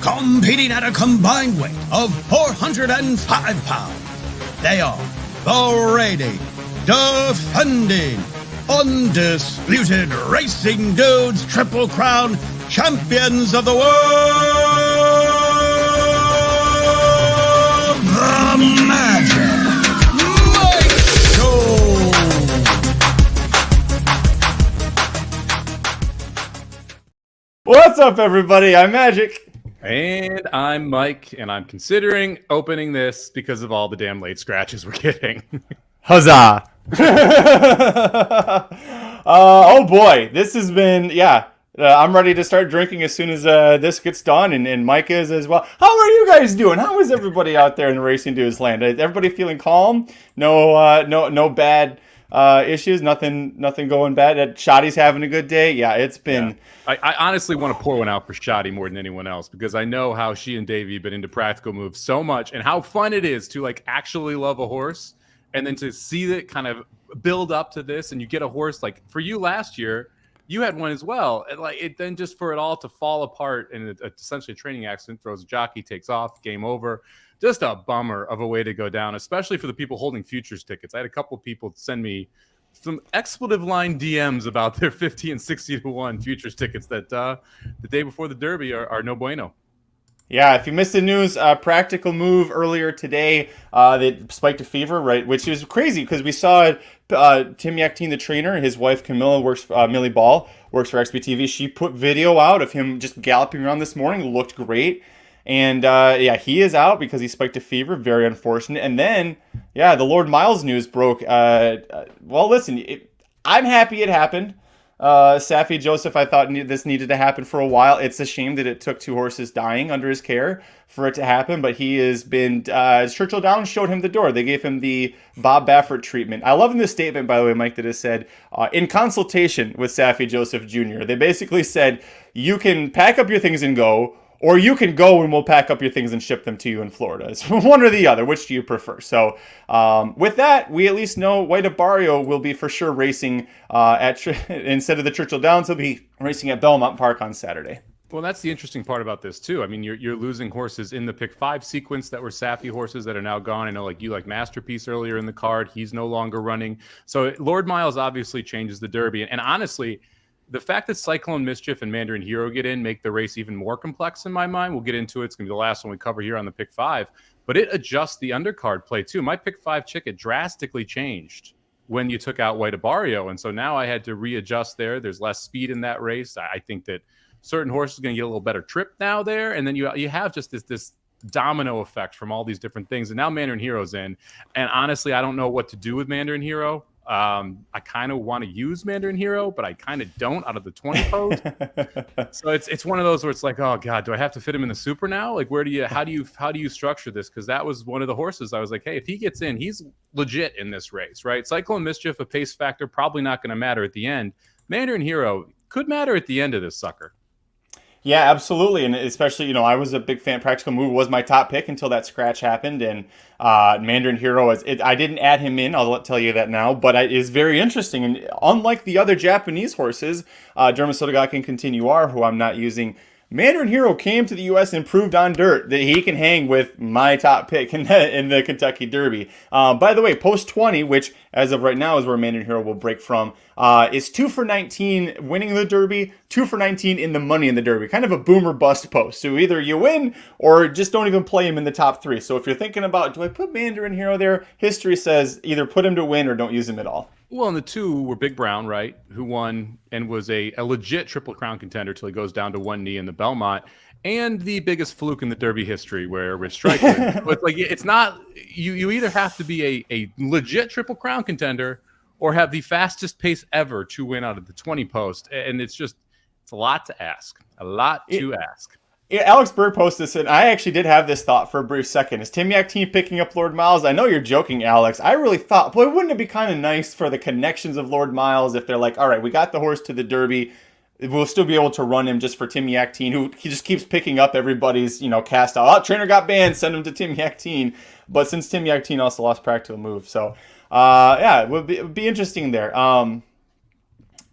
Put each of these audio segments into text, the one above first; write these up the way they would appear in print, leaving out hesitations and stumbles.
Competing at a combined weight of 405 pounds, they are the reigning, defending, undisputed Racing Dudes Triple Crown champions of the world, the Magic Mike Show. What's up, everybody? I'm Magic. And I'm Mike, and I'm considering opening this because of all the damn late scratches we're getting. Huzzah! Oh boy, this has been, I'm ready to start drinking as soon as this gets done, and Mike is as well. How are you guys doing? How is everybody out there in the Racing Dudes land? Is everybody feeling calm? No bad issues? Nothing going bad? Shoddy's having a good day? Yeah, it's been... Yeah. I honestly want to pour one out for Shoddy more than anyone else, because I know how she and Davey have been into practical moves so much, and how fun it is to like actually love a horse, and then to see it kind of build up to this, and you get a horse like for you last year, you had one as well, and like it then just for it all to fall apart and essentially a training accident, throws a jockey, takes off, game over. Just a bummer of a way to go down, especially for the people holding futures tickets. I had a couple of people send me some expletive line DMs about their 50 and 60 to 1 futures tickets that the day before the Derby are no bueno. Yeah, if you missed the news, practical move earlier today, they spiked a fever, right? Which is crazy because we saw Tim Yaktine, the trainer, his wife Camilla Millie Ball works for XBTV. She put video out of him just galloping around this morning. Looked great. And he is out because he spiked a fever. Very unfortunate. And then, the Lord Miles news broke. Well, listen, I'm happy it happened. Safi Joseph, I thought this needed to happen for a while. It's a shame that it took two horses dying under his care for it to happen. But he has been, Churchill Downs showed him the door. They gave him the Bob Baffert treatment. I love in this statement, by the way, Mike, that has said, in consultation with Safi Joseph Jr., they basically said, you can pack up your things and go, or you can go and we'll pack up your things and ship them to you in Florida. It's one or the other. Which do you prefer? So with that, we at least know White Barrio will be for sure racing instead of the Churchill Downs, he'll be racing at Belmont Park on Saturday. Well, that's the interesting part about this, too. I mean, you're losing horses in the pick 5 sequence that were Safi horses that are now gone. I know like you like Masterpiece earlier in the card. He's no longer running. So Lord Miles obviously changes the Derby. And honestly, the fact that Cyclone Mischief and Mandarin Hero get in make the race even more complex in my mind. We'll get into it. It's going to be the last one we cover here on the pick 5. But it adjusts the undercard play, too. My pick 5 ticket drastically changed when you took out White Barrio. And so now I had to readjust there. There's less speed in that race. I think that certain horses are going to get a little better trip now there. And then you have just this domino effect from all these different things. And now Mandarin Hero's in. And honestly, I don't know what to do with Mandarin Hero. I kind of want to use Mandarin Hero, but I kind of don't out of the 20 post. So it's one of those where it's like, oh God, do I have to fit him in the super now? Like, how do you structure this? Because that was one of the horses I was like, hey, if he gets in, he's legit in this race, right? Cyclone Mischief, a pace factor, probably not going to matter at the end. Mandarin Hero could matter at the end of this sucker. Yeah, absolutely. And especially, I was a big fan. Practical Move was my top pick until that scratch happened. And Mandarin Hero, I didn't add him in. I'll tell you that now. But it is very interesting. And unlike the other Japanese horses, Derma Sotogakin Continuar, who I'm not using, Mandarin Hero came to the U.S. and proved on dirt that he can hang with my top pick in the Kentucky Derby. By the way, post 20, which as of right now is where Mandarin Hero will break from, is 2 for 19 winning the Derby, 2 for 19 in the money in the Derby. Kind of a boom or bust post. So either you win or just don't even play him in the top 3. So if you're thinking about, do I put Mandarin Hero there? History says either put him to win or don't use him at all. Well, and the two were Big Brown, right, who won and was a legit Triple Crown contender till he goes down to one knee in the Belmont, and the biggest fluke in the Derby history where we're striking. But like, it's not you either have to be a legit Triple Crown contender or have the fastest pace ever to win out of the 20 post, and it's a lot to ask, ask. Yeah, Alex Berg posted this, and I actually did have this thought for a brief second. Is Tim Yaktine picking up Lord Miles? I know you're joking, Alex. I really thought, boy, wouldn't it be kind of nice for the connections of Lord Miles if they're like, all right, we got the horse to the Derby. We'll still be able to run him just for Tim Yaktine, who he just keeps picking up everybody's, cast out. Oh, trainer got banned, send him to Tim Yaktine. But since Tim Yaktine also lost practical move. So, it would be interesting there.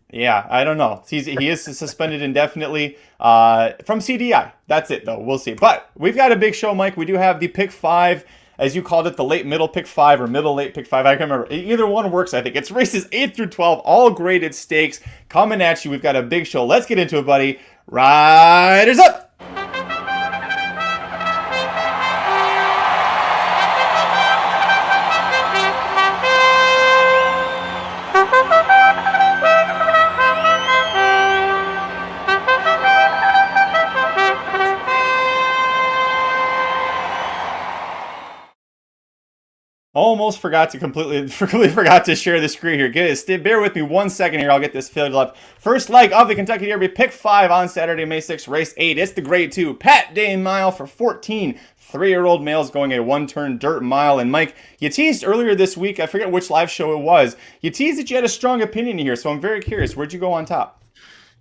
Yeah, I don't know. He is suspended indefinitely from CDI. That's it, though. We'll see. But we've got a big show, Mike. We do have the pick 5, as you called it, the late middle pick 5 or middle late pick 5. I can't remember. Either one works, I think. It's races 8 through 12, all graded stakes coming at you. We've got a big show. Let's get into it, buddy. Riders up! Almost forgot to completely forgot to share the screen here. Bear with me 1 second here. I'll get this filled up. First leg of the Kentucky Derby, pick 5 on Saturday, May 6th, race 8. It's the grade 2 Pat Day Mile for 14 3-year-old males going a one-turn dirt mile. And Mike, you teased earlier this week, I forget which live show it was, you teased that you had a strong opinion here, so I'm very curious. Where'd you go on top?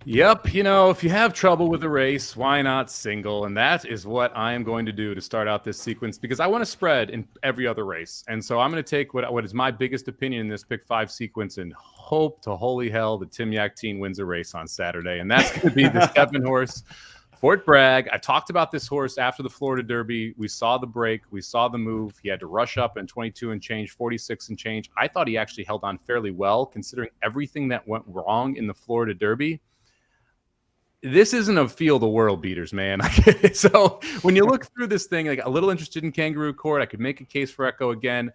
Yep, if you have trouble with a race, why not single? And that is what I am going to do to start out this sequence, because I want to spread in every other race. And so I'm going to take what is my biggest opinion in this pick 5 sequence and hope to holy hell that Tim Yakteen wins a race on Saturday. And that's going to be the 7 horse, Fort Bragg. I talked about this horse after the Florida Derby. We saw the break. We saw the move. He had to rush up in 22 and change, 46 and change. I thought he actually held on fairly well, considering everything that went wrong in the Florida Derby. This isn't a field of world beaters, man. So when you look through this thing, like a little interested in Kangaroo Court, I could make a case for Echo again.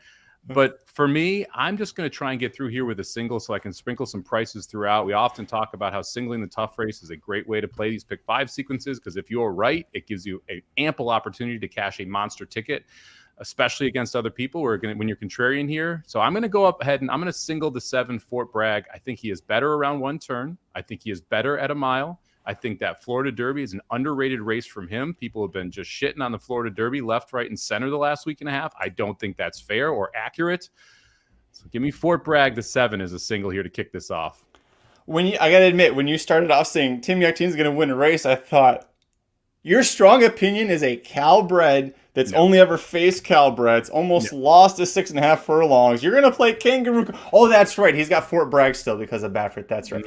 But for me, I'm just going to try and get through here with a single so I can sprinkle some prices throughout. We often talk about how singling the tough race is a great way to play these pick 5 sequences, because if you're right, it gives you an ample opportunity to cash a monster ticket, especially against other people when you're contrarian here. So I'm going to go up ahead and I'm going to single the 7 Fort Bragg. I think he is better around one turn. I think he is better at a mile. I think that Florida Derby is an underrated race from him. People have been just shitting on the Florida Derby left, right, and center the last week and a half. I don't think that's fair or accurate. So give me Fort Bragg, the 7 as a single here to kick this off. I got to admit, when you started off saying Tim Yakteen's going to win a race, I thought, your strong opinion is a Calbred that's only ever faced Calbreds, almost lost a 6.5 furlongs. You're going to play Kangaroo. Oh, that's right. He's got Fort Bragg still because of Baffert. That's right.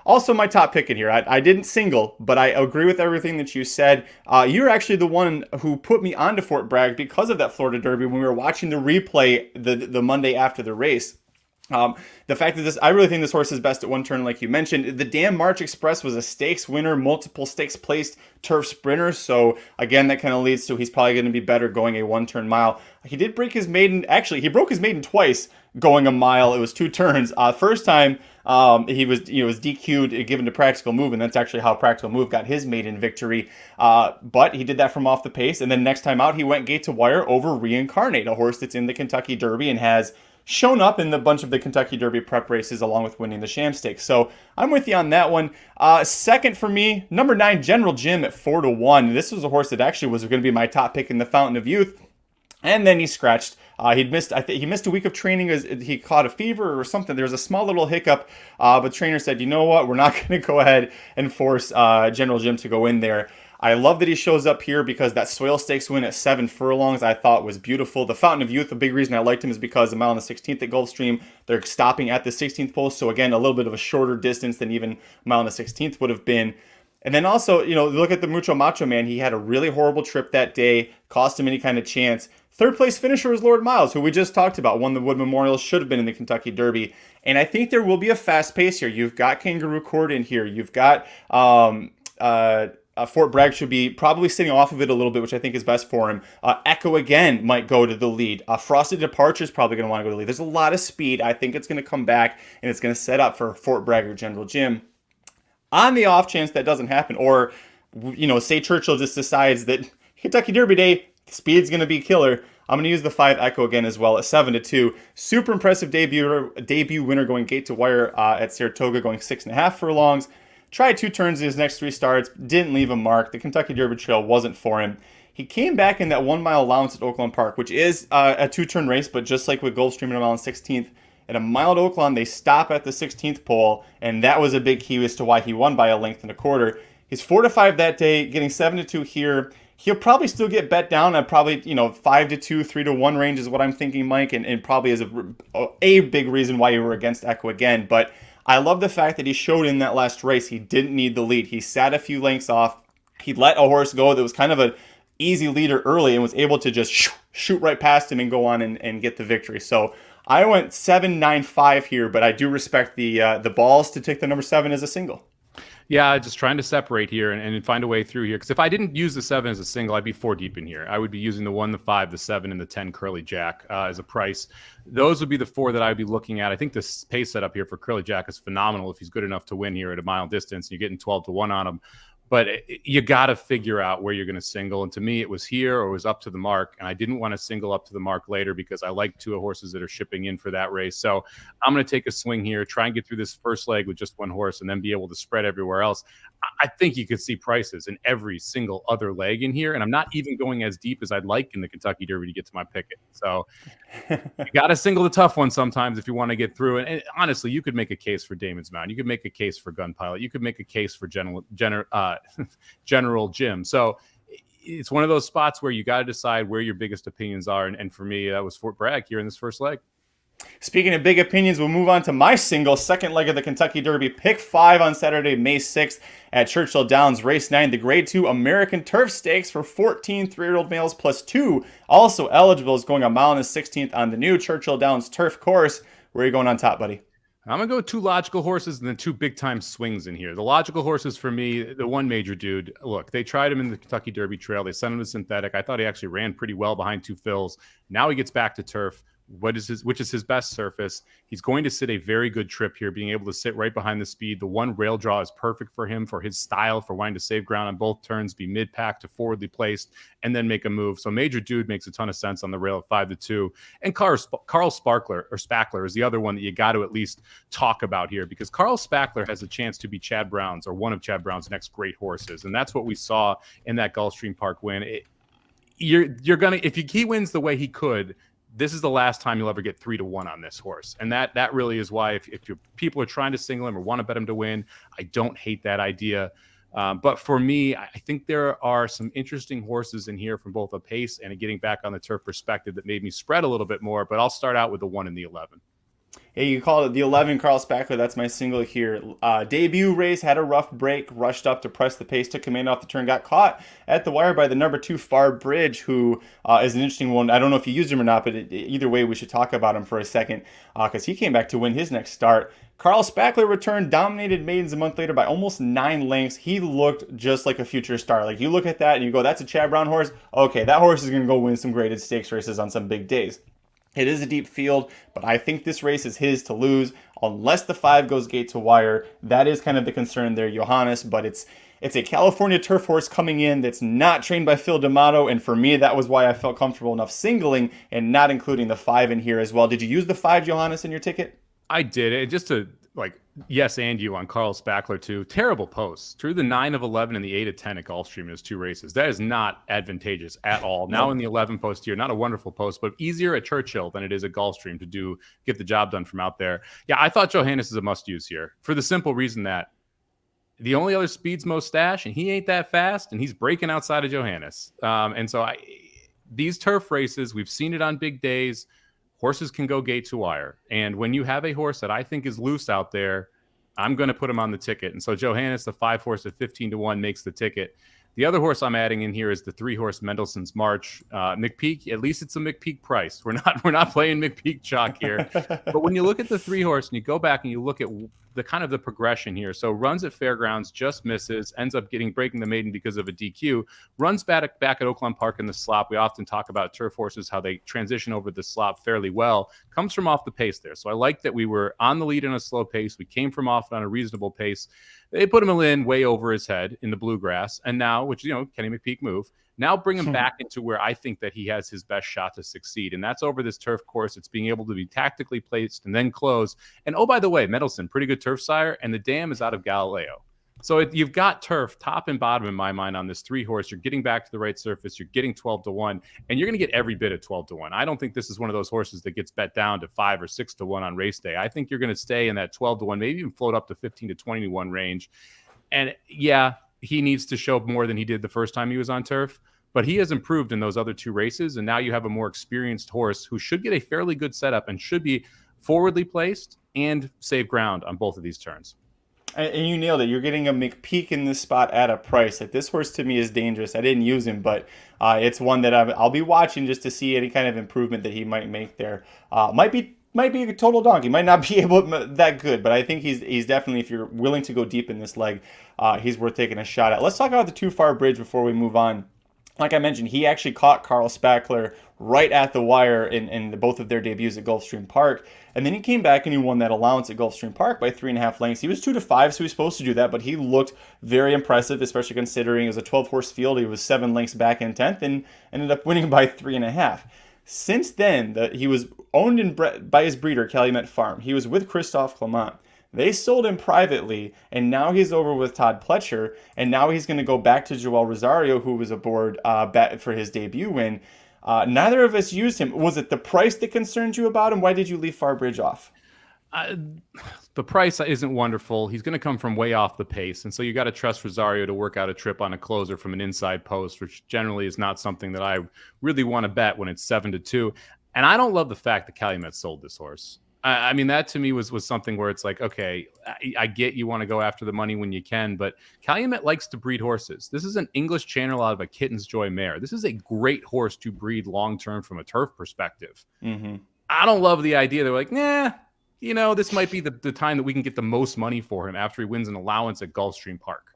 Also, my top pick in here. I didn't single, but I agree with everything that you said. You're actually the one who put me onto Fort Bragg because of that Florida Derby when we were watching the replay the Monday after the race. The fact that I really think this horse is best at one turn, like you mentioned. The Damn March Express was a stakes winner, multiple stakes placed turf sprinter. So again, that kind of leads to he's probably going to be better going a one-turn mile. He did break his maiden. Actually, he broke his maiden twice going a mile. It was 2 turns. First time he was DQ'd, given to Practical Move, and that's actually how Practical Move got his maiden victory. But he did that from off the pace, and then next time out he went gate to wire over Reincarnate, a horse that's in the Kentucky Derby and has shown up in the bunch of the Kentucky Derby prep races along with winning the Sham Stakes. So I'm with you on that one. Second for me, number 9, General Jim at 4-1. This was a horse that actually was going to be my top pick in the Fountain of Youth. And then he scratched. He missed a week of training as he caught a fever or something. There was a small little hiccup, but trainer said, you know what, we're not going to go ahead and force General Jim to go in there. I love that he shows up here because that Swale Stakes win at 7 furlongs I thought was beautiful. The Fountain of Youth, the big reason I liked him is because the mile on the 16th at Gulfstream, they're stopping at the 16th post. So again, a little bit of a shorter distance than even mile on the 16th would have been. And then also, look at the Mucho Macho Man. He had a really horrible trip that day, cost him any kind of chance. Third place finisher was Lord Miles, who we just talked about, won the Wood Memorial, should have been in the Kentucky Derby. And I think there will be a fast pace here. You've got Kangaroo Court in here. You've got Fort Bragg should be probably sitting off of it a little bit, which I think is best for him. Echo again might go to the lead. Frosted Departure is probably going to want to go to the lead. There's a lot of speed. I think it's going to come back, and it's going to set up for Fort Bragg or General Jim. On the off chance that doesn't happen, or say Churchill just decides that Kentucky Derby Day, speed's going to be killer, I'm going to use the 5 Echo again as well at 7-2. Super impressive debut winner going gate to wire at Saratoga, going 6.5 furlongs. Tried 2 turns in his next 3 starts, didn't leave a mark. The Kentucky Derby Trail wasn't for him. He came back in that 1 mile allowance at Oaklawn Park, which is a 2-turn race, but just like with Gulfstream and a mile on 16th, at a mile at Oaklawn, they stop at the 16th pole, and that was a big key as to why he won by a length and a quarter. He's 4-5 that day, getting 7-2 here. He'll probably still get bet down at probably 5-2, 3-1 range is what I'm thinking, Mike, and probably is a big reason why you were against Echo again. But I love the fact that he showed in that last race he didn't need the lead. He sat a few lengths off. He let a horse go that was kind of an easy leader early and was able to just shoot right past him and go on and get the victory. So I went 7-9-5 here, but I do respect the balls to take the number 7 as a single. Yeah, just trying to separate here and find a way through here. Because if I didn't use the 7 as a single, I'd be 4 deep in here. I would be using the 1, the 5, the 7, and the 10 Curly Jack as a price. Those would be the 4 that I'd be looking at. I think this pace setup here for Curly Jack is phenomenal if he's good enough to win here at a mile distance. You're getting 12-1 on him. But you got to figure out where you're going to single. And to me, it was here or it was up to the mark. And I didn't want to single up to the mark later because I like 2 horses that are shipping in for that race. So I'm going to take a swing here, try and get through this first leg with just 1 horse and then be able to spread everywhere else. I think you could see prices in every single other leg in here. And I'm not even going as deep as I'd like in the Kentucky Derby to get to my picket. So you got to single the tough one sometimes if you want to get through. And honestly, you could make a case for Damon's Mountain. You could make a case for Gun Pilot. You could make a case for General Jim. So it's one of those spots where you got to decide where your biggest opinions are. And for me, that was Fort Bragg here in this first leg. Speaking of big opinions, we'll move on to my single, second leg of the Kentucky Derby, pick 5 on Saturday, May 6th at Churchill Downs, race 9, the Grade 2 American Turf Stakes for 14 3-year-old males plus 2. Also eligible is going a mile and a 16th on the new Churchill Downs turf course. Where are you going on top, buddy? I'm going to go with 2 logical horses and then 2 big-time swings in here. The logical horses for me, the one major dude, look, they tried him in the Kentucky Derby Trail. They sent him to synthetic. I thought he actually ran pretty well behind 2 fills. Now he gets back to turf. Which is his best surface. He's going to sit a very good trip here, being able to sit right behind the speed. The one rail draw is perfect for him, for his style, for wanting to save ground on both turns, be mid-pack to forwardly placed, and then make a move. So Major Dude makes a ton of sense on the rail at 5-2. And Carl Spackler is the other one that you got to at least talk about here, because Carl Spackler has a chance to be Chad Brown's or one of Chad Brown's next great horses. And that's what we saw in that Gulfstream Park win. You're going to, if he wins the way he could, this is the last time you'll ever get 3-1 on this horse. And that really is why if people are trying to single him or want to bet him to win, I don't hate that idea. But for me, I think there are some interesting horses in here from both a pace and a getting back on the turf perspective that made me spread a little bit more. But I'll start out with the 1 and the 11. Hey, you call it the 11, Carl Spackler. That's my single here. Debut race, had a rough break, rushed up to press the pace, took command off the turn, got caught at the wire by the number 2 Far Bridge, who is an interesting one. I don't know if you used him or not, but either way, we should talk about him for a second because he came back to win his next start. Carl Spackler returned, dominated maidens a month later by almost 9 lengths. He looked just like a future star. Like, you look at that and you go, that's a Chad Brown horse. Okay, that horse is going to go win some graded stakes races on some big days. It is a deep field, but I think this race is his to lose unless the 5 goes gate to wire. That is kind of the concern there, Johannes, but it's a California turf horse coming in that's not trained by Phil D'Amato, and for me, that was why I felt comfortable enough singling and not including the 5 in here as well. Did you use the 5, Johannes, in your ticket? I did. And just to, yes, and you on Carl Spackler, too. Terrible posts. Through the 9 of 11 and the 8 of 10 at Gulfstream in his 2 races. That is not advantageous at all. Now in the 11 post here, not a wonderful post, but easier at Churchill than it is at Gulfstream to get the job done from out there. Yeah, I thought Johannes is a must-use here for the simple reason that the only other speed's Mo Stash, and he ain't that fast, and he's breaking outside of Johannes. And so these turf races, we've seen it on big days. Horses can go gate to wire. And when you have a horse that I think is loose out there, I'm going to put him on the ticket. And so Johannes, the 5 horse at 15-1, makes the ticket. The other horse I'm adding in here is the 3 horse Mendelssohn's March. McPeak, at least it's a McPeak price. We're not playing McPeak chalk here. But when you look at the 3 horse and you go back and you look at the kind of the progression here. So runs at Fairgrounds, just misses, ends up breaking the maiden because of a DQ, runs back at Oakland Park in the slop. We often talk about turf horses, how they transition over the slop fairly well, comes from off the pace there. So I like that we were on the lead in a slow pace. We came from off on a reasonable pace. They put him in way over his head in the bluegrass. And now, which, Kenny McPeak move, now bring him back into where I think that he has his best shot to succeed. And that's over this turf course. It's being able to be tactically placed and then close. And oh, by the way, Mendelssohn, pretty good turf sire. And the dam is out of Galileo. So you've got turf top and bottom in my mind on this 3 horse. You're getting back to the right surface. You're getting 12-1, and you're going to get every bit of 12-1. I don't think this is one of those horses that gets bet down to 5 or 6-1 on race day. I think you're going to stay in that 12-1, maybe even float up to 15-21 range. And yeah, he needs to show more than he did the first time he was on turf, but he has improved in those other 2 races. And now you have a more experienced horse who should get a fairly good setup and should be forwardly placed and save ground on both of these turns. And you nailed it. You're getting a McPeak in this spot at a price. Like, this horse to me is dangerous. I didn't use him, but it's one that I'll be watching just to see any kind of improvement that he might make there. Might be a total donkey. Might not be able that good, but I think he's definitely, if you're willing to go deep in this leg, he's worth taking a shot at. Let's talk about the Too Far Bridge before we move on. Like I mentioned, he actually caught Carl Spackler right at the wire in both of their debuts at Gulfstream Park. And then he came back and he won that allowance at Gulfstream Park by 3.5 lengths. He was 2-5, so he was supposed to do that, but he looked very impressive, especially considering it was a 12-horse field. He was 7 lengths back in 10th and ended up winning by 3.5. Since then, he was owned by his breeder, Calumet Farm. He was with Christophe Clement. They sold him privately, and now he's over with Todd Pletcher, and now he's going to go back to Joel Rosario, who was aboard for his debut win. Neither of us used him. Was it the price that concerned you about him? Why did you leave Farbridge off? The price isn't wonderful. He's going to come from way off the pace, and so you got to trust Rosario to work out a trip on a closer from an inside post, which generally is not something that I really want to bet when it's 7-2. And I don't love the fact that Calumet sold this horse. I mean, that to me was something where it's like, okay, I get you want to go after the money when you can, but Calumet likes to breed horses. This is an English Channel out of a Kitten's Joy mare. This is a great horse to breed long-term from a turf perspective. Mm-hmm. I don't love the idea. They're like, nah, this might be the time that we can get the most money for him after he wins an allowance at Gulfstream Park.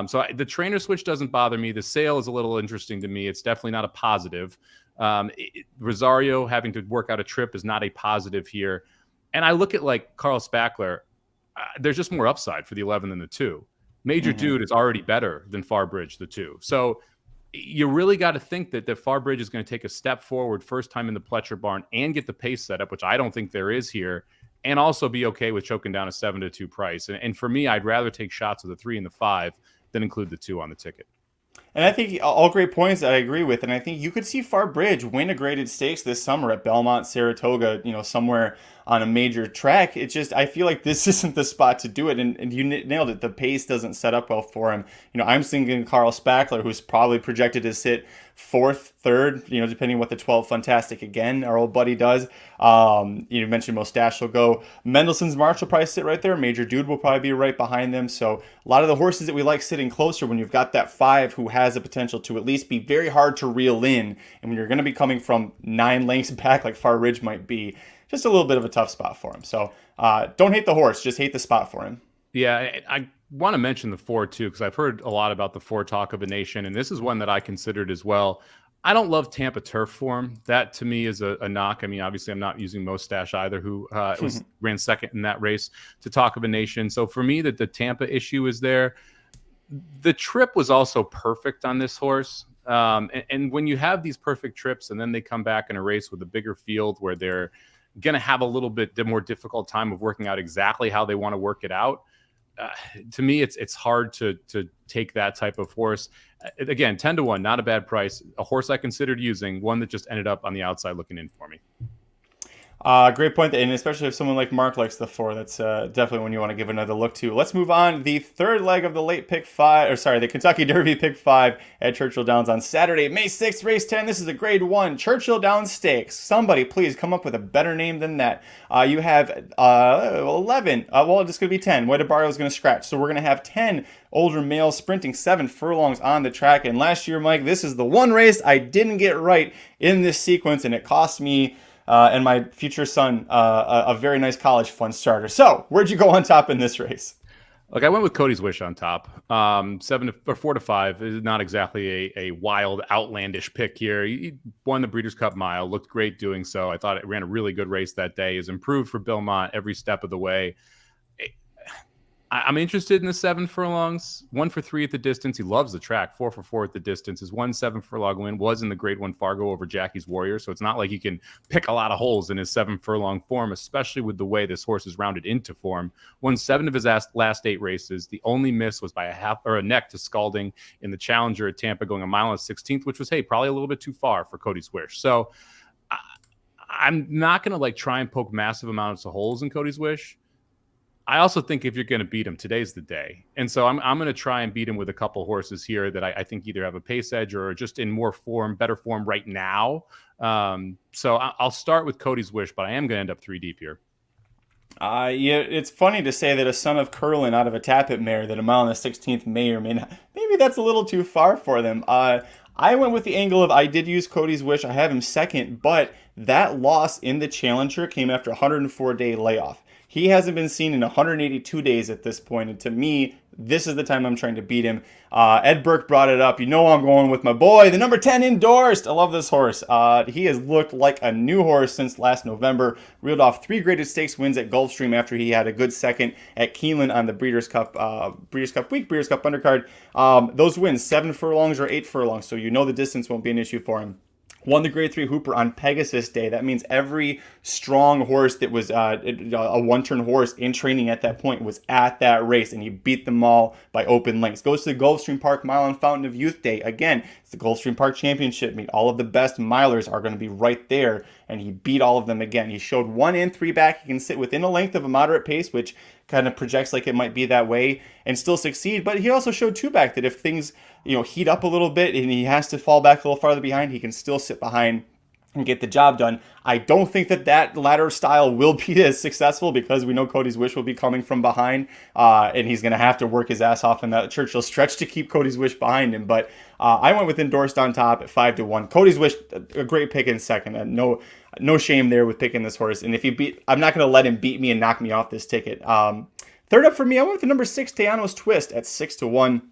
So the trainer switch doesn't bother me. The sale is a little interesting to me. It's definitely not a positive. Rosario having to work out a trip is not a positive here. And I look at like Carl Spackler, there's just more upside for the 11 than the 2. Major Dude is already better than Farbridge, the 2. So you really got to think that Farbridge is going to take a step forward first time in the Pletcher barn and get the pace set up, which I don't think there is here, and also be okay with choking down a 7-2 price. And for me, I'd rather take shots of the 3 and the 5 than include the 2 on the ticket. And I think all great points that I agree with. And I think you could see Farbridge win a graded stakes this summer at Belmont, Saratoga, somewhere on a major track. It's just, I feel like this isn't the spot to do it. And you nailed it. The pace doesn't set up well for him. I'm thinking Carl Spackler, who's probably projected to sit 4th, 3rd, depending on what the 12 Fantastic again, our old buddy does. You mentioned Mustache will go. Mendelssohn's March will probably sit right there. Major Dude will probably be right behind them. So a lot of the horses that we like sitting closer when you've got that 5 who has the potential to at least be very hard to reel in. And when you're going to be coming from 9 lengths back like Farbridge might be, just a little bit of a tough spot for him. So don't hate the horse, just hate the spot for him. Yeah, I want to mention the 4 too, because I've heard a lot about the 4 Talk of a Nation, and this is one that I considered as well. I don't love Tampa turf form. That to me is a knock. I mean, obviously I'm not using Mustache either, who ran second in that race to Talk of a Nation. So for me, that the Tampa issue is there. The trip was also perfect on this horse. And when you have these perfect trips and then they come back in a race with a bigger field where they're going to have a little bit more difficult time of working out exactly how they want to work it out, to me, it's hard to take that type of horse. Again, 10-1, not a bad price. A horse I considered using, one that just ended up on the outside looking in for me. Great point, and especially if someone like Mark likes the 4, that's definitely one you want to give another look to. Let's move on. The third leg of the the Kentucky Derby pick 5 at Churchill Downs on Saturday, May 6th, race 10. This is a grade 1 Churchill Downs Stakes. Somebody please come up with a better name than that. You have 11. Well, it's going to be 10. Wadabario is going to scratch. So we're going to have 10 older males sprinting 7 furlongs on the track. And last year, Mike, this is the one race I didn't get right in this sequence, and it cost me and my future son a very nice college fund starter. So where'd you go on top in this race? Look, I went with Cody's Wish on top. 4-5 is not exactly a wild, outlandish pick here. He won the Breeders' Cup Mile, looked great doing so. I thought it ran a really good race that day. Is improved for Belmont every step of the way. I'm interested in the 7 furlongs. 1 for 3 at the distance. He loves the track. 4 for 4 at the distance. His 1 7 furlong win was in the Grade 1 Fargo over Jackie's Warrior. So it's not like he can pick a lot of holes in his 7 furlong form, especially with the way this horse is rounded into form. Won 7 of his last 8 races. The only miss was by a neck to Scalding in the Challenger at Tampa, going 1 mile and 16th, which was, probably a little bit too far for Cody's Wish. So I'm not going to try and poke massive amounts of holes in Cody's Wish. I also think if you're going to beat him, today's the day. And so I'm going to try and beat him with a couple horses here that I think either have a pace edge or are just in better form right now. So I'll start with Cody's Wish, but I am going to end up 3 deep here. Yeah, it's funny to say that a son of Curlin out of a Tappet mare that a mile and the 16th may or may not. Maybe that's a little too far for them. I went with the angle of I did use Cody's Wish. I have him second, but that loss in the Challenger came after a 104-day layoff. He hasn't been seen in 182 days at this point, and to me, this is the time I'm trying to beat him. Ed Burke brought it up. You know I'm going with my boy, the number 10 Endorsed. I love this horse. He has looked like a new horse since last November. Reeled off 3 graded stakes wins at Gulfstream after he had a good second at Keeneland on the Breeders' Cup Week, Breeders' Cup Undercard. Those wins, 7 furlongs or 8 furlongs, so you know the distance won't be an issue for him. Won the Grade 3 Hooper on Pegasus Day. That means every strong horse that was a one-turn horse in training at that point was at that race, and he beat them all by open lengths. Goes to the Gulfstream Park Mile and Fountain of Youth Day. Again, it's the Gulfstream Park Championship meet. All of the best milers are going to be right there, and he beat all of them again. He showed 1 and 3 back. He can sit within a length of a moderate pace, which kind of projects like it might be that way, and still succeed. But he also showed 2 back that if things heat up a little bit and he has to fall back a little farther behind, he can still sit behind and get the job done. I don't think that latter style will be as successful because we know Cody's Wish will be coming from behind, and he's going to have to work his ass off in that Churchill stretch to keep Cody's Wish behind him. But I went with Endorsed on top at 5-1. Cody's Wish, a great pick in second. No shame there with picking this horse. And if I'm not going to let him beat me and knock me off this ticket. Third up for me, I went with the number 6 Teano's Twist at 6-1.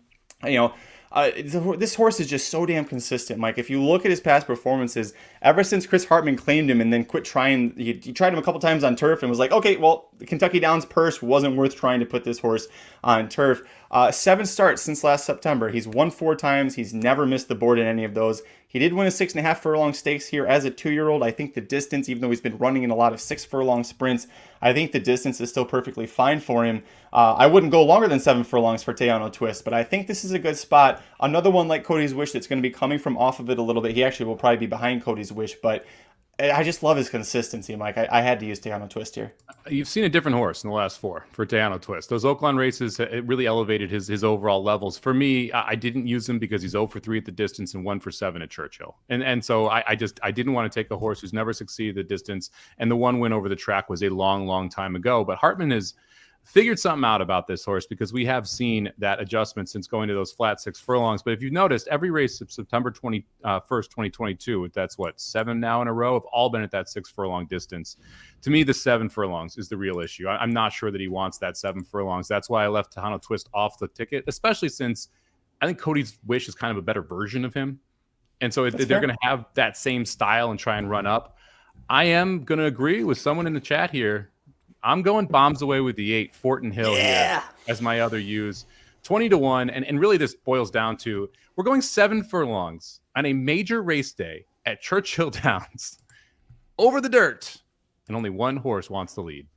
This horse is just so damn consistent, Mike. If you look at his past performances, ever since Chris Hartman claimed him and then quit trying, he tried him a couple times on turf and was like, okay, well, the Kentucky Downs purse wasn't worth trying to put this horse on turf. 7 starts since last September. He's won 4 times. He's never missed the board in any of those. He did win a 6.5 furlong stakes here as a 2-year-old. I think the distance, even though he's been running in a lot of 6 furlong sprints, I think the distance is still perfectly fine for him. I wouldn't go longer than 7 furlongs for Teano Twist, but I think this is a good spot. Another one like Cody's Wish that's going to be coming from off of it a little bit. He actually will probably be behind Cody's Wish, but I just love his consistency, Mike. I had to use Teano Twist here. You've seen a different horse in the last 4 for Teano Twist. Those Oaklawn races, it really elevated his overall levels. For me, I didn't use him because he's 0 for 3 at the distance and 1 for 7 at Churchill. And so I didn't want to take a horse who's never succeeded the distance. And the one win over the track was a long, long time ago. But Hartman has figured something out about this horse because we have seen that adjustment since going to those flat 6 furlongs. But if you've noticed, every race of September 21st, 2022, that's 7 now in a row, have all been at that 6 furlong distance. To me, the 7 furlongs is the real issue. I'm not sure that he wants that 7 furlongs. That's why I left Teano Twist off the ticket, especially since I think Cody's Wish is kind of a better version of him. And so they're going to have that same style and try and run up. I am going to agree with someone in the chat here. I'm going bombs away with the 8 Fortin Hill here as my other use. 20-1. And really this boils down to we're going 7 furlongs on a major race day at Churchill Downs over the dirt. And only one horse wants the lead.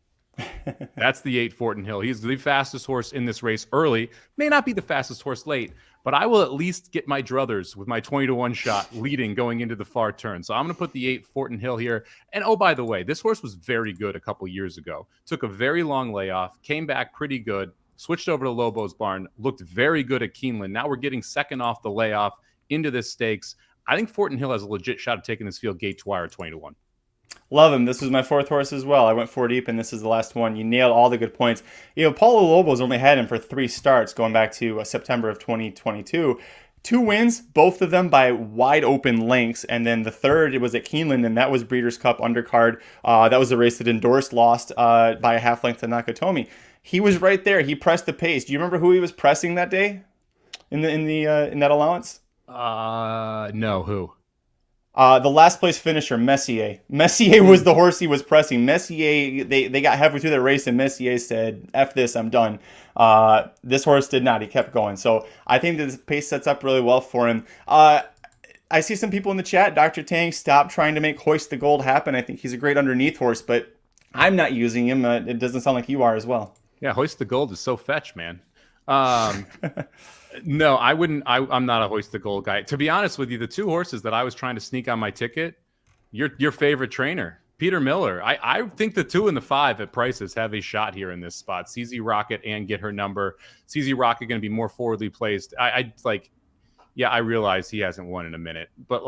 That's the 8 Fortin Hill. He's the fastest horse in this race early. May not be the fastest horse late, but I will at least get my druthers with my 20-1 shot leading going into the far turn. So I'm going to put the 8 Fortin Hill here. And oh, by the way, this horse was very good a couple years ago. Took a very long layoff, came back pretty good, switched over to Lobo's barn, looked very good at Keeneland. Now we're getting second off the layoff into this stakes. I think Fortin Hill has a legit shot at taking this field gate to wire 20-1. Love him. This was my 4th horse as well. I went 4 deep, and this is the last one. You nailed all the good points. Paulo Lobo's only had him for 3 starts going back to September of 2022. 2 wins, both of them by wide open lengths, and then the third, it was at Keeneland, and that was Breeders' Cup Undercard. That was the race that Endorsed lost by a half length to Nakatomi. He was right there. He pressed the pace. Do you remember who he was pressing that day in that allowance? No, who? The last place finisher, Messier. Messier was the horse he was pressing. Messier, they got halfway through the race, and Messier said, F this, I'm done. This horse did not. He kept going. So I think this pace sets up really well for him. I see some people in the chat, Dr. Tang, stop trying to make Hoist the Gold happen. I think he's a great underneath horse, but I'm not using him. It doesn't sound like you are as well. Yeah, Hoist the Gold is so fetch, man. No, I wouldn't. I'm not a Hoist the Gold guy. To be honest with you, the 2 horses that I was trying to sneak on my ticket, your favorite trainer, Peter Miller. I think the 2 and the 5 at prices have a shot here in this spot. CZ Rocket and Get Her Number. CZ Rocket going to be more forwardly placed. I realize he hasn't won in a minute, but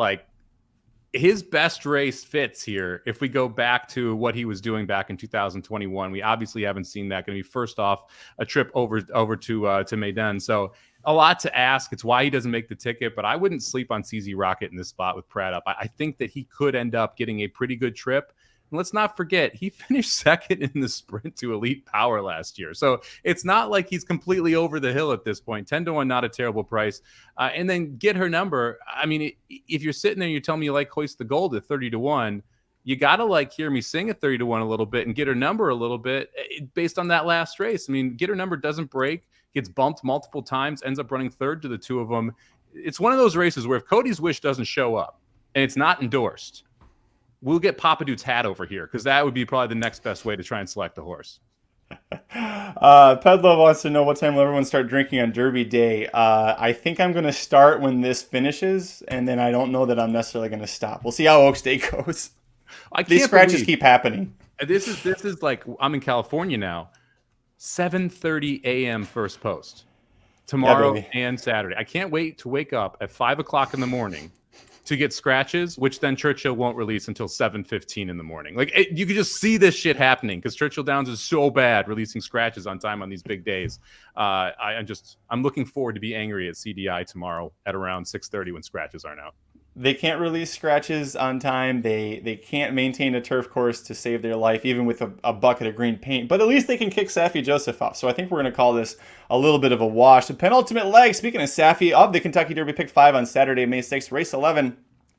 his best race fits here. If we go back to what he was doing back in 2021, we obviously haven't seen that. Going to be first off a trip over to Maidan. So a lot to ask. It's why he doesn't make the ticket, but I wouldn't sleep on CZ Rocket in this spot with Pratt up. I think that he could end up getting a pretty good trip. And let's not forget, he finished second in the sprint to Elite Power last year. So it's not like he's completely over the hill at this point. 10-1, not a terrible price. And then get her number. I mean, if you're sitting there and you tell me you like Hoist the Gold at 30-1, you got to like hear me sing at 30-1 a little bit and get her number a little bit based on that last race. I mean, get her number doesn't break, gets bumped multiple times, ends up running third to the two of them. It's one of those races where if Cody's Wish doesn't show up and it's not endorsed, we'll get Papa Dude's hat over here because that would be probably the next best way to try and select a horse. Pedlo wants to know what time will everyone start drinking on Derby Day. I think I'm going to start when this finishes, and then I don't know that I'm necessarily going to stop. We'll see how Oaks Day goes. These scratches keep happening. This is like I'm in California now. 7:30 a.m. first post tomorrow and Saturday. I can't wait to wake up at 5 o'clock in the morning to get scratches, which then Churchill won't release until 7:15 in the morning. Like you could just see this shit happening because Churchill Downs is so bad releasing scratches on time on these big days. I'm looking forward to be angry at CDI tomorrow at around 6:30 when scratches aren't out. They can't release scratches on time. They can't maintain a turf course to save their life, even with a bucket of green paint. But at least they can kick Safi Joseph off. So I think we're going to call this a little bit of a wash. The penultimate leg, speaking of Safi, of the Kentucky Derby Pick 5 on Saturday, May 6th, race 11.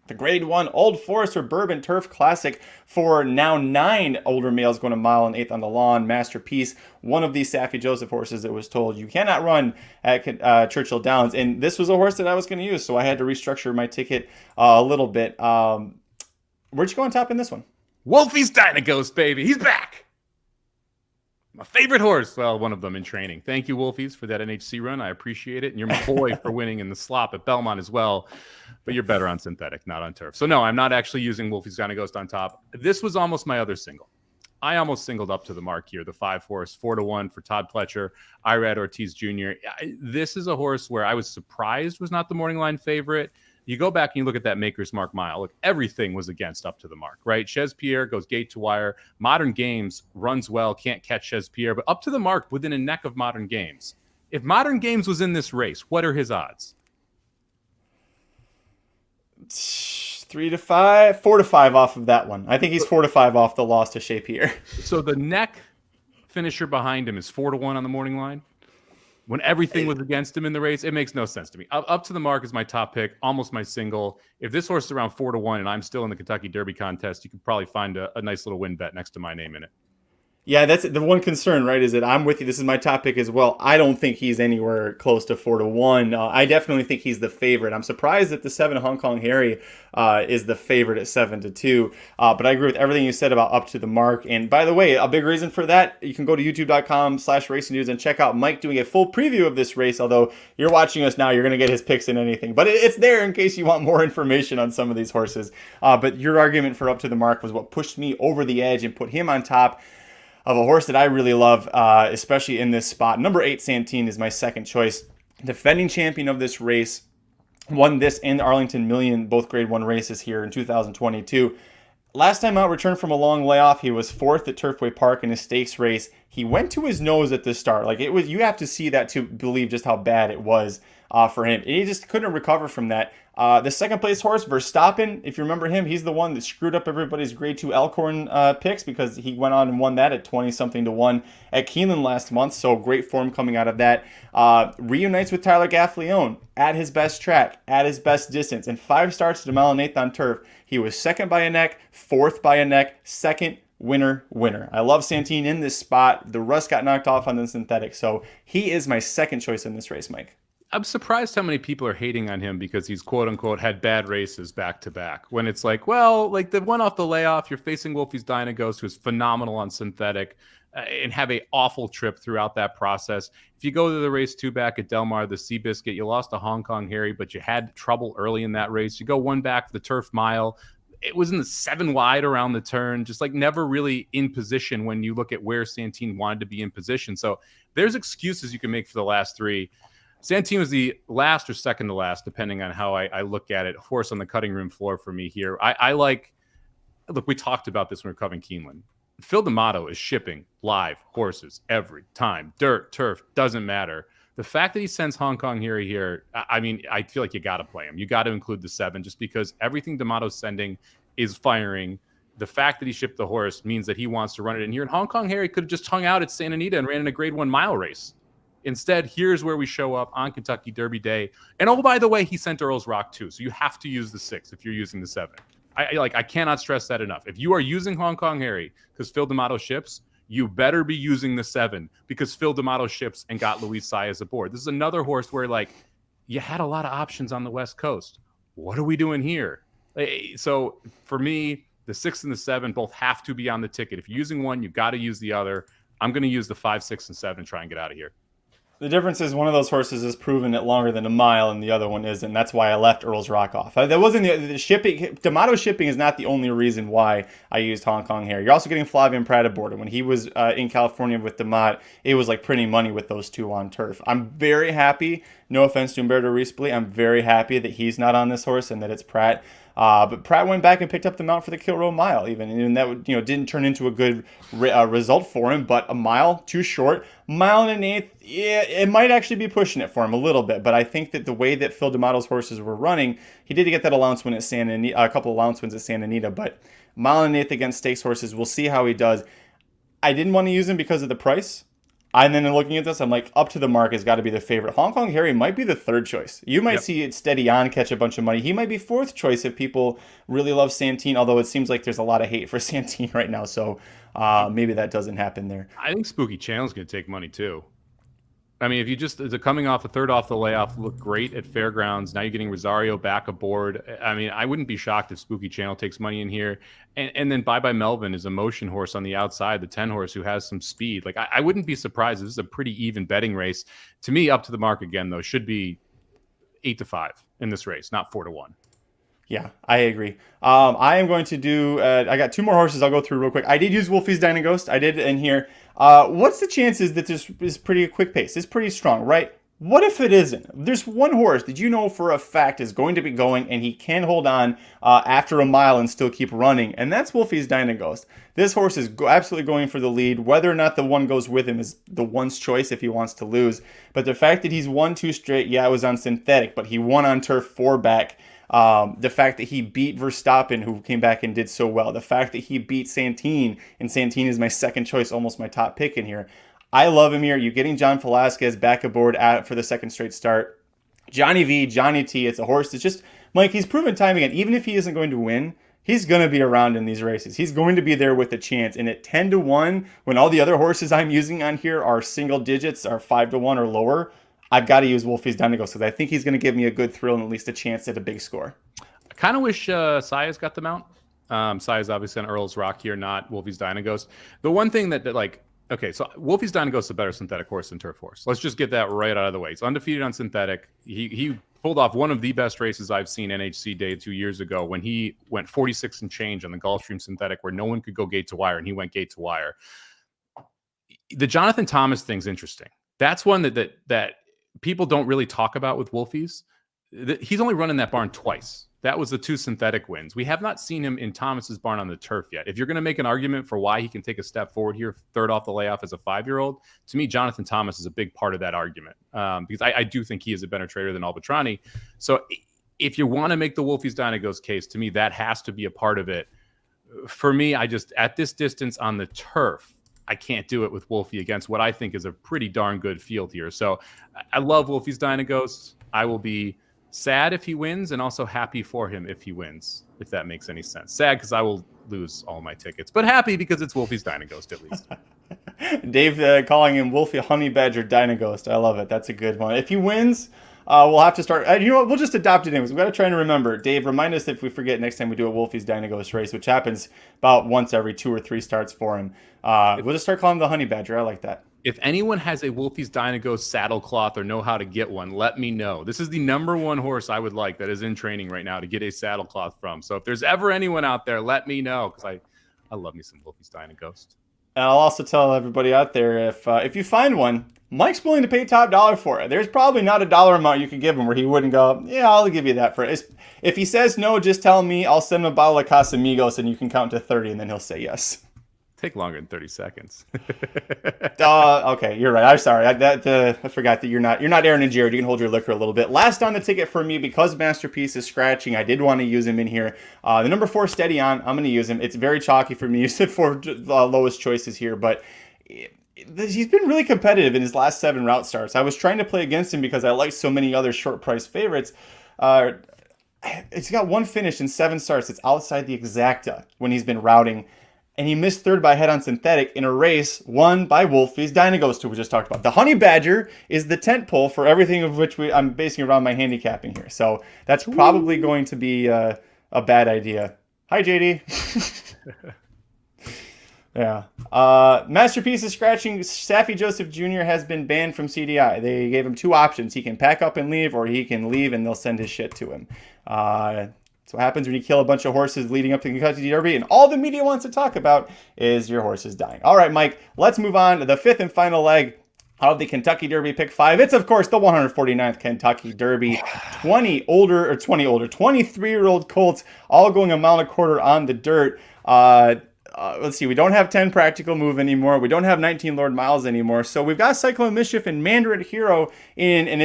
The Grade 1 Old Forester Bourbon Turf Classic for now 9 older males going a mile and 1/8 on the lawn. Masterpiece, one of these Safi Joseph horses that was told you cannot run at Churchill Downs. And this was a horse that I was going to use, so I had to restructure my ticket a little bit. Where'd you go on top in this one? Wolfie's Dynaghost, baby. He's back. My favorite horse. Well, one of them in training. Thank you, Wolfies, for that NHC run. I appreciate it. And you're my boy for winning in the slop at Belmont as well. But you're better on synthetic, not on turf. So, no, I'm not actually using Wolfie's Dynaghost on top. This was almost my other single. I almost singled up to the mark here, the 5 horse, 4-1 for Todd Pletcher, Irad Ortiz Jr. This is a horse where I was surprised was not the morning line favorite. You go back and you look at that Maker's Mark mile. Look, everything was against Up to the Mark, right? Chez Pierre goes gate to wire. Modern Games runs well, can't catch Chez Pierre, but Up to the Mark within a neck of Modern Games. If Modern Games was in this race, what are his odds? 3 to 5, 4 to 5 off of that one. I think he's 4 to 5 off the loss to Chez Pierre. So the neck finisher behind him is 4-1 on the morning line. When everything was against him in the race, it makes no sense to me. Up to the Mark is my top pick, almost my single. If this horse is around 4-1 and I'm still in the Kentucky Derby contest, you could probably find a nice little win bet next to my name in it. Yeah, that's the one concern, right? Is that I'm with you. This is my top pick as well. I don't think he's anywhere close to 4-1. I definitely think he's the favorite. I'm surprised that the 7 Hong Kong Harry is the favorite at 7-2. But I agree with everything you said about Up to the Mark. And by the way, a big reason for that, you can go to youtube.com/racing news and check out Mike doing a full preview of this race. Although you're watching us now, you're going to get his picks in anything. But it's there in case you want more information on some of these horses. But your argument for Up to the Mark was what pushed me over the edge and put him on top of a horse that I really love, especially in this spot. Number 8, Santine, is my second choice. Defending champion of this race, won this and the Arlington Million, both Grade 1 races here in 2022. Last time out, returned from a long layoff. He was 4th at Turfway Park in a stakes race. He went to his nose at the start. Like it was, you have to see that to believe just how bad it was for him. He just couldn't recover from that. The second place horse, Verstappen, if you remember him, he's the one that screwed up everybody's Grade 2 Elkhorn picks because he went on and won that at 20-something to 1 at Keeneland last month. So great form coming out of that. Reunites with Tyler Gaffleone at his best track, at his best distance. In 5 starts at a mile and 1/8 on turf, he was 2nd by a neck, 4th by a neck, 2nd winner. I love Santine in this spot. The rust got knocked off on the synthetic. So he is my second choice in this race, Mike. I'm surprised how many people are hating on him because he's quote unquote had bad races back to back. When it's like, well, like the one off the layoff, you're facing Wolfie's Dynaghost, who's phenomenal on synthetic, and have a awful trip throughout that process. If you go to the race 2 back at Del Mar, the Seabiscuit, you lost to Hong Kong Harry, but you had trouble early in that race. You go 1 back the turf mile. It was in the 7 wide around the turn, just like never really in position when you look at where Santine wanted to be in position. So there's excuses you can make for the last 3. Santine was the last or second to last, depending on how I look at it. Horse on the cutting room floor for me here. I like, look, we talked about this when we were covering Keeneland. Phil D'Amato is shipping live horses every time. Dirt, turf, doesn't matter. The fact that he sends Hong Kong Harry here, I mean, I feel like you got to play him. You got to include the 7 just because everything D'Amato's sending is firing. The fact that he shipped the horse means that he wants to run it in here. And Hong Kong Harry could have just hung out at Santa Anita and ran in a grade 1 mile race. Instead, here's where we show up on Kentucky Derby Day. And oh, by the way, he sent Earl's Rock too. So you have to use the 6 if you're using the 7. I cannot stress that enough. If you are using Hong Kong Harry because Phil D'Amato ships, you better be using the 7 because Phil D'Amato ships and got Luis Saez aboard. This is another horse where, like, you had a lot of options on the West Coast. What are we doing here? So for me, the 6 and the 7 both have to be on the ticket. If you're using one, you've got to use the other. I'm going to use the 5, 6, and 7 and try and get out of here. The difference is one of those horses has proven it longer than a mile, and the other one isn't. That's why I left Earl's Rock off. That wasn't the shipping. D'Amato shipping is not the only reason why I used Hong Kong Harry. You're also getting Flavien Prat aboard. When he was in California with D'Amato, it was like printing money with those 2 on turf. I'm very happy. No offense to Umberto Rispoli, I'm very happy that he's not on this horse and that it's Prat. But Pratt went back and picked up the mount for the Kilroe Mile, even, and that didn't turn into a good result for him. But a mile too short, mile and an eighth, yeah, it might actually be pushing it for him a little bit. But I think that the way that Phil D'Amato's horses were running, he did get that allowance win at Santa Anita, a couple allowance wins at Santa Anita. But mile and an eighth against stakes horses, we'll see how he does. I didn't want to use him because of the price. And then looking at this, I'm like, Up to the Mark has got to be the favorite. Hong Kong Harry might be the 3rd choice. You might see it steady on, catch a bunch of money. He might be 4th choice if people really love Santine, although it seems like there's a lot of hate for Santine right now. So maybe that doesn't happen there. I think Spooky Channel's going to take money too. I mean, if you just coming off a 3rd off the layoff, look great at Fairgrounds. Now you're getting Rosario back aboard. I mean, I wouldn't be shocked if Spooky Channel takes money in here. And then Bye Bye Melvin is a motion horse on the outside, the 10 horse who has some speed. Like, I wouldn't be surprised. This is a pretty even betting race. To me, Up to the Mark again, though, should be 8-5 in this race, not 4-1. Yeah, I agree. I am going to do, I got 2 more horses I'll go through real quick. I did use Wolfie's Dynaghost. I did in here. What's the chances that this is pretty quick pace? It's pretty strong, right? What if it isn't? There's one horse that you know for a fact is going to be going, and he can hold on after a mile and still keep running, and that's Wolfie's Dynaghost. This horse is absolutely going for the lead. Whether or not the one goes with him is the one's choice if he wants to lose. But the fact that he's won 2 straight, yeah, it was on synthetic, but he won on turf 4 back. The fact that he beat Verstappen, who came back and did so well. The fact that he beat Santine, and Santine is my 2nd choice, almost my top pick in here. I love him here. You're getting John Velasquez back aboard for the 2nd straight start. Johnny V, Johnny T, it's a horse that's just, Mike, he's proven time again, even if he isn't going to win, he's going to be around in these races. He's going to be there with a chance. And at 10-1, when all the other horses I'm using on here are single digits, are 5-1 or lower, I've got to use Wolfie's Dynaghost because I think he's going to give me a good thrill and at least a chance at a big score. I kind of wish Saez got the mount. Saez obviously on Earl's Rock here, not Wolfie's Dynaghost. The one thing that like, okay, so Wolfie's Dynaghost is a better synthetic horse than turf horse. Let's just get that right out of the way. He's undefeated on synthetic. He pulled off one of the best races I've seen NHC Day 2 years ago when he went 46 and change on the Gulfstream synthetic where no one could go gate to wire, and he went gate to wire. The Jonathan Thomas thing's interesting. That's one that people don't really talk about with Wolfies. He's only run in that barn twice. That was the 2 synthetic wins. We have not seen him in Thomas's barn on the turf yet. If you're going to make an argument for why he can take a step forward here, 3rd off the layoff as a 5-year-old, to me, Jonathan Thomas is a big part of that argument because I do think he is a better trader than Albatrani. So if you want to make the Wolfie's Dynaghost case, to me, that has to be a part of it. For me, I just, at this distance on the turf, I can't do it with Wolfie against what I think is a pretty darn good field here. So I love Wolfie's Dynaghost. I will be sad if he wins and also happy for him if he wins, if that makes any sense. Sad because I will lose all my tickets, but happy because it's Wolfie's Dynaghost at least. Dave calling him Wolfie Honey Badger Dynaghost. I love it. That's a good one. If he wins, we'll have to start. You know what? We'll just adopt it anyways. We've got to try and remember. Dave, remind us if we forget next time we do a Wolfie's Dynaghost race, which happens about once every 2 or 3 starts for him. We'll just start calling him the Honey Badger. I like that. If anyone has a Wolfie's Dynaghost saddle cloth or know how to get one, let me know. This is the #1 horse I would like that is in training right now to get a saddle cloth from. So if there's ever anyone out there, let me know because I love me some Wolfie's Dynaghost. And I'll also tell everybody out there if you find one, Mike's willing to pay top dollar for it. There's probably not a dollar amount you could give him where he wouldn't go, yeah, I'll give you that for it. If he says no, just tell me. I'll send him a bottle of Casamigos and you can count to 30 and then he'll say yes. Take longer than 30 seconds. Okay, you're right. I'm sorry. I forgot that you're not Aaron and Jared. You can hold your liquor a little bit. Last on the ticket for me, because Masterpiece is scratching, I did want to use him in here. The number 4 Steady On, I'm going to use him. It's very chalky for me. You said 4 lowest choices here, but he's been really competitive in his last 7 route starts. I was trying to play against him because I like so many other short price favorites. It's got 1 finish in 7 starts. It's outside the exacta when he's been routing. And he missed 3rd by head on synthetic in a race won by Wolfie's Dynaghost, who we just talked about. The Honey Badger is the tent pole for everything of which I'm basing around my handicapping here. So that's probably going to be a bad idea. Hi, JD. Yeah. Masterpiece is scratching. Saffy Joseph Jr. has been banned from CDI. They gave him 2 options. He can pack up and leave, or he can leave and they'll send his shit to him. So what happens when you kill a bunch of horses leading up to the Kentucky Derby, and all the media wants to talk about is your horses dying. All right, Mike, let's move on to the 5th and final leg of the Kentucky Derby Pick 5. It's, of course, the 149th Kentucky Derby. 23-year-old colts, all going a mile and a quarter on the dirt. Let's see, we don't have 10 Practical Move anymore. We don't have 19 Lord Miles anymore. So we've got Cyclone Mischief and Mandarin Hero in, and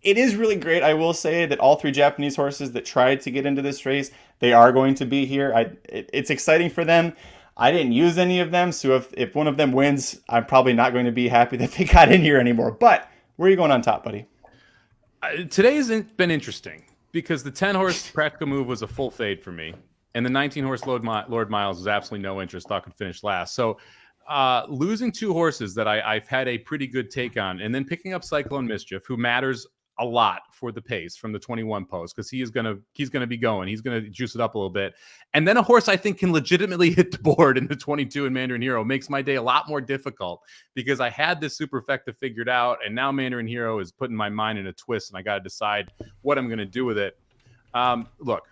it is really great. I will say that all 3 Japanese horses that tried to get into this race, they are going to be here. It's exciting for them. I didn't use any of them, so if one of them wins, I'm probably not going to be happy that they got in here anymore. But where are you going on top, buddy? Today has been interesting because the 10-horse Practical Move was a full fade for me, and the 19-horse Lord Miles was absolutely no interest. Thought could finish last. So losing 2 horses that I've had a pretty good take on, and then picking up Cyclone Mischief, who matters a lot for the pace from the 21 post, because he's gonna be going. He's gonna juice it up a little bit, and then a horse I think can legitimately hit the board in the 22 and Mandarin Hero makes my day a lot more difficult because I had this superfecta figured out, and now Mandarin Hero is putting my mind in a twist, and I got to decide what I'm gonna do with it. Look,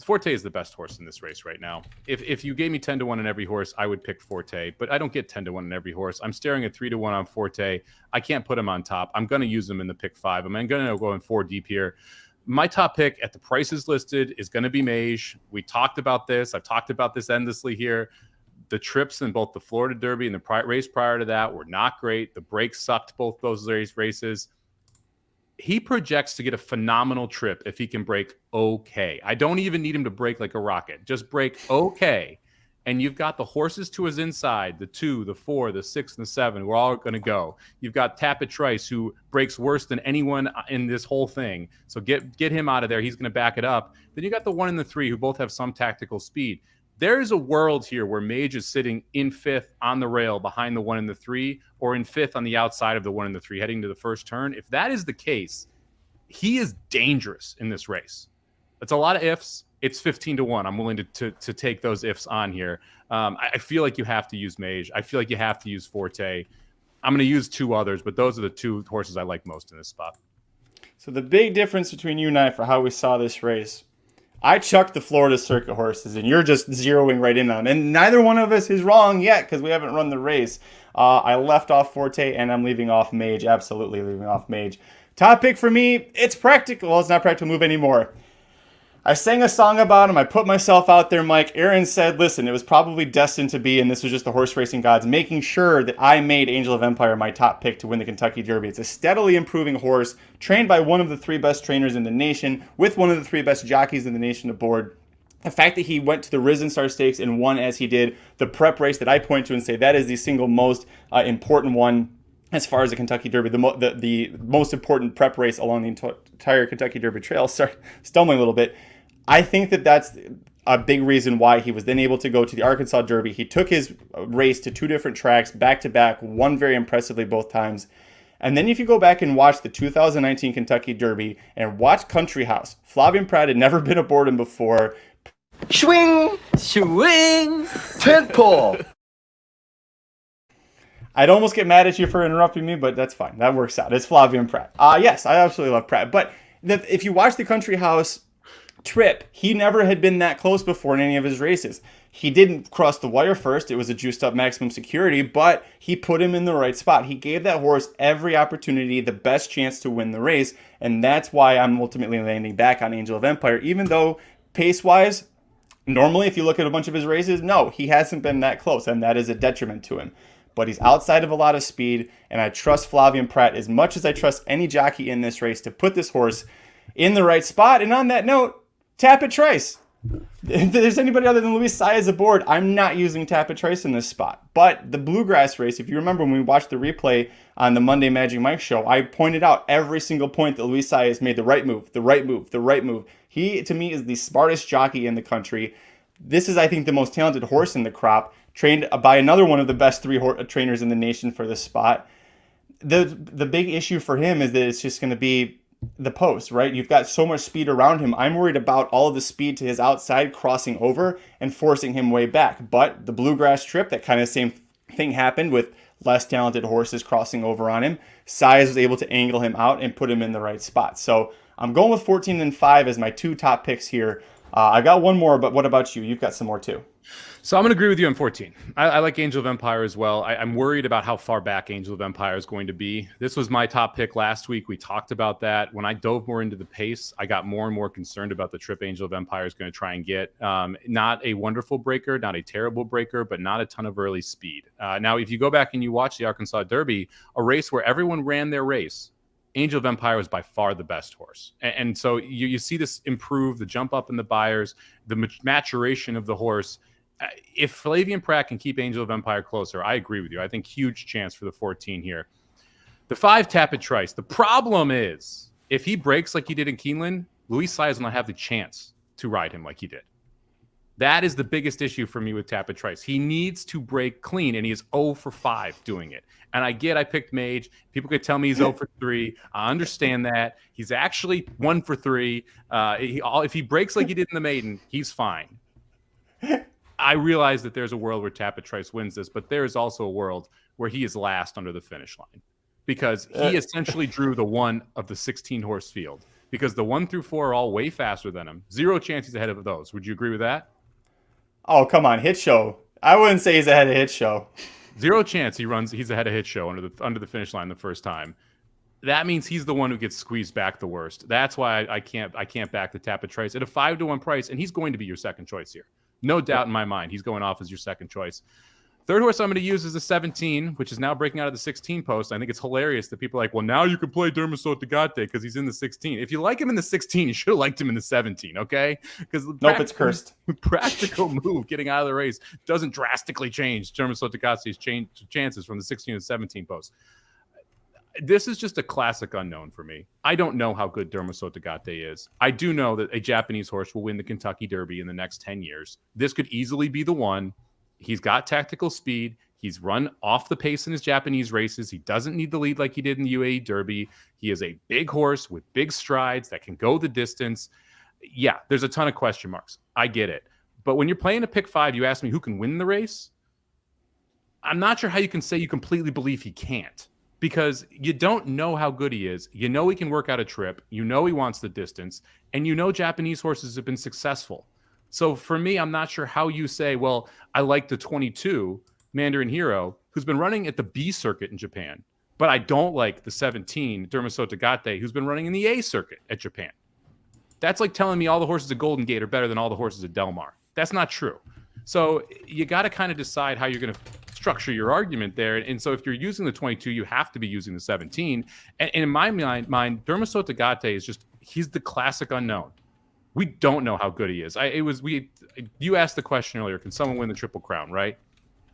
Forte is the best horse in this race right now. If you gave me 10-1 on every horse, I would pick Forte, but I don't get 10-1 on every horse. I'm staring at 3-1 on Forte. I can't put him on top. I'm going to use him in the pick 5. I'm going to go in 4 deep here. My top pick at the prices listed is going to be Mage. We talked about this. I've talked about this endlessly here. The trips in both the Florida Derby and the race prior to that were not great. The breaks sucked both those races. He projects to get a phenomenal trip if he can break okay. I don't even need him to break like a rocket. Just break okay. And you've got the horses to his inside, the 2, the 4, the 6, and the 7. We're all going to go. You've got Tappet Trice, who breaks worse than anyone in this whole thing. So get him out of there. He's going to back it up. Then you got the 1 and the 3, who both have some tactical speed. There's a world here where Mage is sitting in 5th on the rail behind the 1 and the 3, or in 5th on the outside of the 1 and the 3, heading to the first turn. If that is the case, he is dangerous in this race. It's a lot of ifs. It's 15-1. I'm willing to take those ifs on here. I feel like you have to use Mage. I feel like you have to use Forte. I'm going to use 2 others, but those are the 2 horses I like most in this spot. So the big difference between you and I for how we saw this race, I chucked the Florida Circuit horses, and you're just zeroing right in on them. And neither one of us is wrong yet because we haven't run the race. I left off Forte, and I'm leaving off Mage. Absolutely leaving off Mage. Top pick for me, it's Practical. Well, it's not Practical Move anymore. I sang a song about him. I put myself out there, Mike. Aaron said, listen, it was probably destined to be, and this was just the horse racing gods, making sure that I made Angel of Empire my top pick to win the Kentucky Derby. It's a steadily improving horse, trained by one of the 3 best trainers in the nation, with one of the 3 best jockeys in the nation aboard. The fact that he went to the Risen Star Stakes and won as he did, the prep race that I point to and say that is the single most important one as far as the Kentucky Derby, the most important prep race along the entire Kentucky Derby trail. Sorry, stumbling a little bit. I think that that's a big reason why he was then able to go to the Arkansas Derby. He took his race to 2 different tracks, back-to-back, won very impressively both times. And then if you go back and watch the 2019 Kentucky Derby and watch Country House, Flavien Prat had never been aboard him before. Swing! Swing! Tent pole! I'd almost get mad at you for interrupting me, but that's fine. That works out. It's Flavien Prat. Yes, I absolutely love Prat. But if you watch the Country House trip, he never had been that close before in any of his races. He didn't cross the wire first. It was a juiced up maximum security, but he put him in the right spot. He gave that horse every opportunity, the best chance to win the race. And that's why I'm ultimately landing back on Angel of Empire, even though pace-wise, normally if you look at a bunch of his races, no, he hasn't been that close, and that is a detriment to him. But he's outside of a lot of speed, and I trust Flavien Prat as much as I trust any jockey in this race to put this horse in the right spot. And on that note, Tapit Trice. If there's anybody other than Luis Saez aboard, I'm not using Tapit Trice in this spot. But the Bluegrass race, if you remember when we watched the replay on the Monday Magic Mike show, I pointed out every single point that Luis Saez made the right move, the right move, the right move. He, to me, is the smartest jockey in the country. This is, I think, the most talented horse in the crop, trained by another one of the best three trainers in the nation for this spot. The big issue for him is that it's just going to be the post, right? You've got so much speed around him. I'm worried about all of the speed to his outside crossing over and forcing him way back. But the Bluegrass trip, that kind of same thing happened with less talented horses crossing over on him. Saez was able to angle him out and put him in the right spot. So I'm going with 14 and 5 as my two top picks here. I got one more, but what about you? You've got some more too. So I'm going to agree with you on 14. I like Angel of Empire as well. I'm worried about how far back Angel of Empire is going to be. This was my top pick last week. We talked about that. When I dove more into the pace, I got more and more concerned about the trip Angel of Empire is going to try and get. Not a wonderful breaker, not a terrible breaker, but not a ton of early speed. Now, if you go back and you watch the Arkansas Derby, a race where everyone ran their race, Angel of Empire was by far the best horse. And so you see this improve, the jump up in the buyers, the maturation of the horse. If Flavien Prat can keep Angel of Empire closer, I agree with you. I think huge chance for the 14 here. The 5, Tapit Trice. The problem is, if he breaks like he did in Keeneland, Luis Saez will not have the chance to ride him like he did. That is the biggest issue for me with Tapit Trice. He needs to break clean, and he is 0 for 5 doing it. And I picked Mage. People could tell me he's 0 for 3. I understand that. He's actually 1 for 3. If he breaks like he did in the maiden, he's fine. I realize that there's a world where Tapit Trice wins this, but there is also a world where he is last under the finish line because he essentially drew the one of the 16-horse field because the 1 through 4 are all way faster than him. 0 chance he's ahead of those. Would you agree with that? Oh, come on, Hit Show. I wouldn't say he's ahead of Hit Show. 0 chance he's ahead of Hit Show under the finish line the first time. That means he's the one who gets squeezed back the worst. That's why I can't back the Tapit Trice at a 5-1 price, and he's going to be your second choice here. No doubt in my mind, he's going off as your second choice. Third horse I'm going to use is the 17, which is now breaking out of the 16 post. I think it's hilarious that people are like, well, now you can play Dermisot Tagate because he's in the 16. If you like him in the 16, you should have liked him in the 17, okay? Because nope, it's cursed. Practical move getting out of the race doesn't drastically change Dermisot Tagate's chances from the 16 to 17 post. This is just a classic unknown for me. I don't know how good Dermisot Tagate is. I do know that a Japanese horse will win the Kentucky Derby in the next 10 years. This could easily be the one. He's got tactical speed. He's run off the pace in his Japanese races. He doesn't need the lead like he did in the UAE Derby. He is a big horse with big strides that can go the distance. Yeah, there's a ton of question marks. I get it. But when you're playing a pick 5, you ask me who can win the race. I'm not sure how you can say you completely believe he can't. Because you don't know how good he is. You know he can work out a trip. You know he wants the distance. And you know Japanese horses have been successful. So for me, I'm not sure how you say, well, I like the 22, Mandarin Hero, who's been running at the B circuit in Japan. But I don't like the 17, Dermisot Tagate, who's been running in the A circuit at Japan. That's like telling me all the horses at Golden Gate are better than all the horses at Del Mar. That's not true. So you got to kind of decide how you're going to structure your argument there. And so if you're using the 22, you have to be using the 17. And in my mind, Dermisot Tagate is he's the classic unknown. We don't know how good he is. You asked the question earlier, can someone win the Triple Crown, right?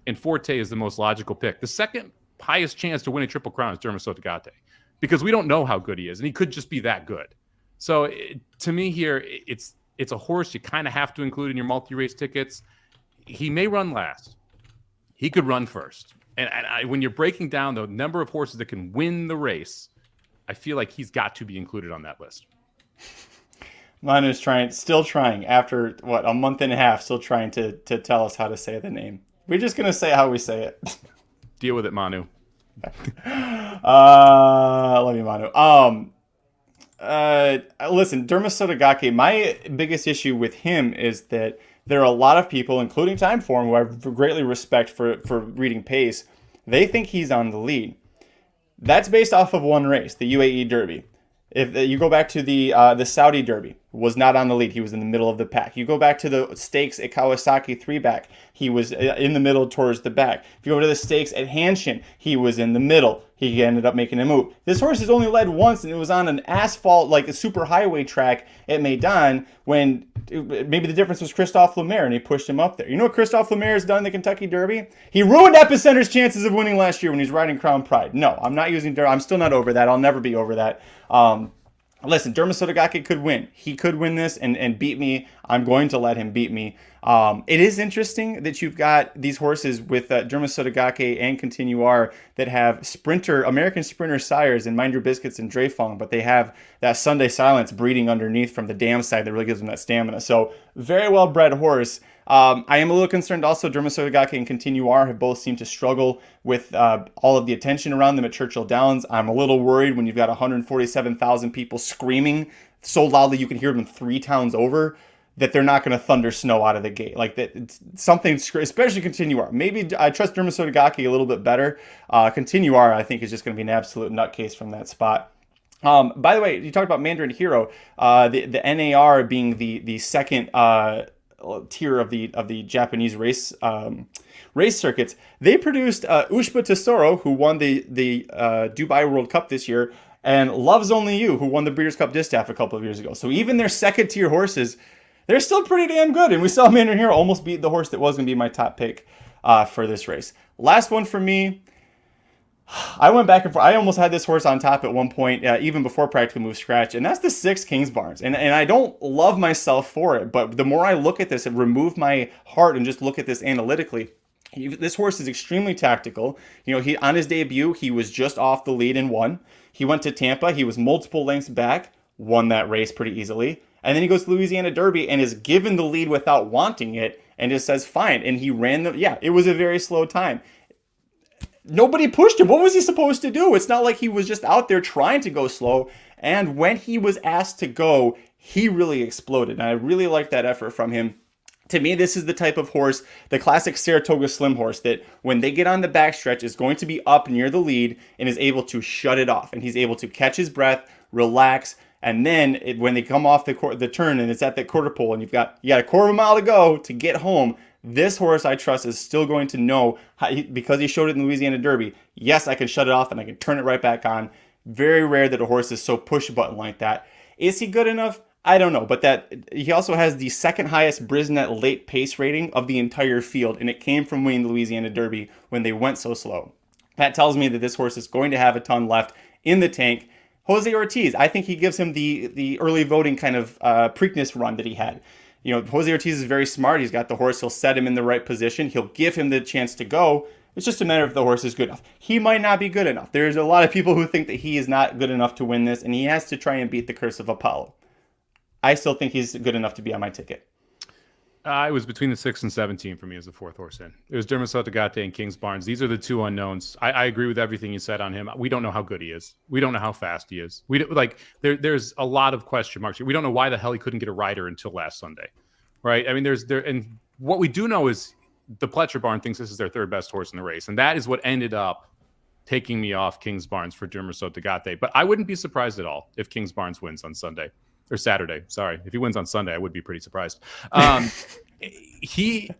And Forte is the most logical pick. The second highest chance to win a Triple Crown is Dermisot Tagate because we don't know how good he is. And he could just be that good. So to me here, it's a horse you kind of have to include in your multi-race tickets. He may run last. He could run first. And when you're breaking down the number of horses that can win the race, I feel like he's got to be included on that list. Manu's still trying after, a month and a half, still trying to tell us how to say the name. We're just going to say how we say it. Deal with it, Manu. Love you, Manu. Listen, Derma Sotogake, my biggest issue with him is that there are a lot of people, including Timeform, who I greatly respect for reading pace. They think he's on the lead. That's based off of one race, the UAE Derby. If you go back to the Saudi Derby, was not on the lead. He was in the middle of the pack. You go back to the stakes at Kawasaki 3-back. He was in the middle towards the back. If you go to the stakes at Hanshin, he was in the middle. He ended up making a move. This horse has only led once, and it was on an asphalt, like a super highway track at Meydan, when maybe the difference was Christophe Lemaire, and he pushed him up there. You know what Christophe Lemaire has done in the Kentucky Derby? He ruined Epicenter's chances of winning last year when he's riding Crown Pride. No, I'm not using Derby. I'm still not over that. I'll never be over that. Listen, Derma Sotogake could win. He could win this and beat me. I'm going to let him beat me. It is interesting that you've got these horses with Derma Sotogake and Continuar that have American Sprinter sires in Mind Your Biscuits and Dreyfong, but they have that Sunday Silence breeding underneath from the dam side that really gives them that stamina. So very well bred horse. I am a little concerned also. Derma Sotogake and Continuar have both seemed to struggle with all of the attention around them at Churchill Downs. I'm a little worried when you've got 147,000 people screaming so loudly you can hear them 3 towns over, that they're not going to thunder snow out of the gate. Like that, something, especially Continuar. Maybe I trust Derma Sotogake a little bit better. Continuar, I think, is just going to be an absolute nutcase from that spot. By the way, you talked about Mandarin Hero, the NAR being the second tier of the Japanese race circuits. They produced Ushba Tesoro, who won the Dubai World Cup this year, and Love's Only You, who won the Breeders' Cup Distaff a couple of years ago. So even their second tier horses, they're still pretty damn good. And we saw Mandarin Hero almost beat the horse that was going to be my top pick for this race. Last one for me. I went back and forth. I almost had this horse on top at one point, even before Practical Move Scratch, and that's the 6 Kingsbarns. And I don't love myself for it, but the more I look at this and remove my heart and just look at this analytically, this horse is extremely tactical. You know, he on his debut, he was just off the lead and won. He went to Tampa. He was multiple lengths back, won that race pretty easily. And then he goes to Louisiana Derby and is given the lead without wanting it and just says, fine. And he ran it was a very slow time. Nobody pushed him. What was he supposed to do? It's not like he was just out there trying to go slow. And when he was asked to go, he really exploded. And I really like that effort from him. To me, this is the type of horse, the classic Saratoga Slim horse, that when they get on the backstretch is going to be up near the lead and is able to shut it off. And he's able to catch his breath, relax, and then when they come off the turn and it's at that quarter pole and you got a quarter of a mile to go to get home, this horse I trust is still going to know, because he showed it in the Louisiana Derby, yes, I can shut it off and I can turn it right back on. Very rare that a horse is so push button like that. Is he good enough? I don't know, but that he also has the second highest Brisnet late pace rating of the entire field, and it came from winning the Louisiana Derby when they went so slow. That tells me that this horse is going to have a ton left in the tank. Jose Ortiz, I think he gives him the early voting kind of Preakness run that he had. You know, Jose Ortiz is very smart. He's got the horse. He'll set him in the right position. He'll give him the chance to go. It's just a matter of the horse is good enough. He might not be good enough. There's a lot of people who think that he is not good enough to win this, and he has to try and beat the Curse of Apollo. I still think he's good enough to be on my ticket. It was between the 6 and 17 for me as the fourth horse in. It was Derma Sotogake and Kingsbarns. These are the two unknowns. I agree with everything you said on him. We don't know how good he is. We don't know how fast he is. There's a lot of question marks. We don't know why the hell he couldn't get a rider until last Sunday, right? I mean, and what we do know is the Pletcher barn thinks this is their third best horse in the race, and that is what ended up taking me off Kingsbarns for Derma Sotogake. But I wouldn't be surprised at all if Kingsbarns wins on Sunday. Or Saturday, sorry. If he wins on Sunday, I would be pretty surprised. He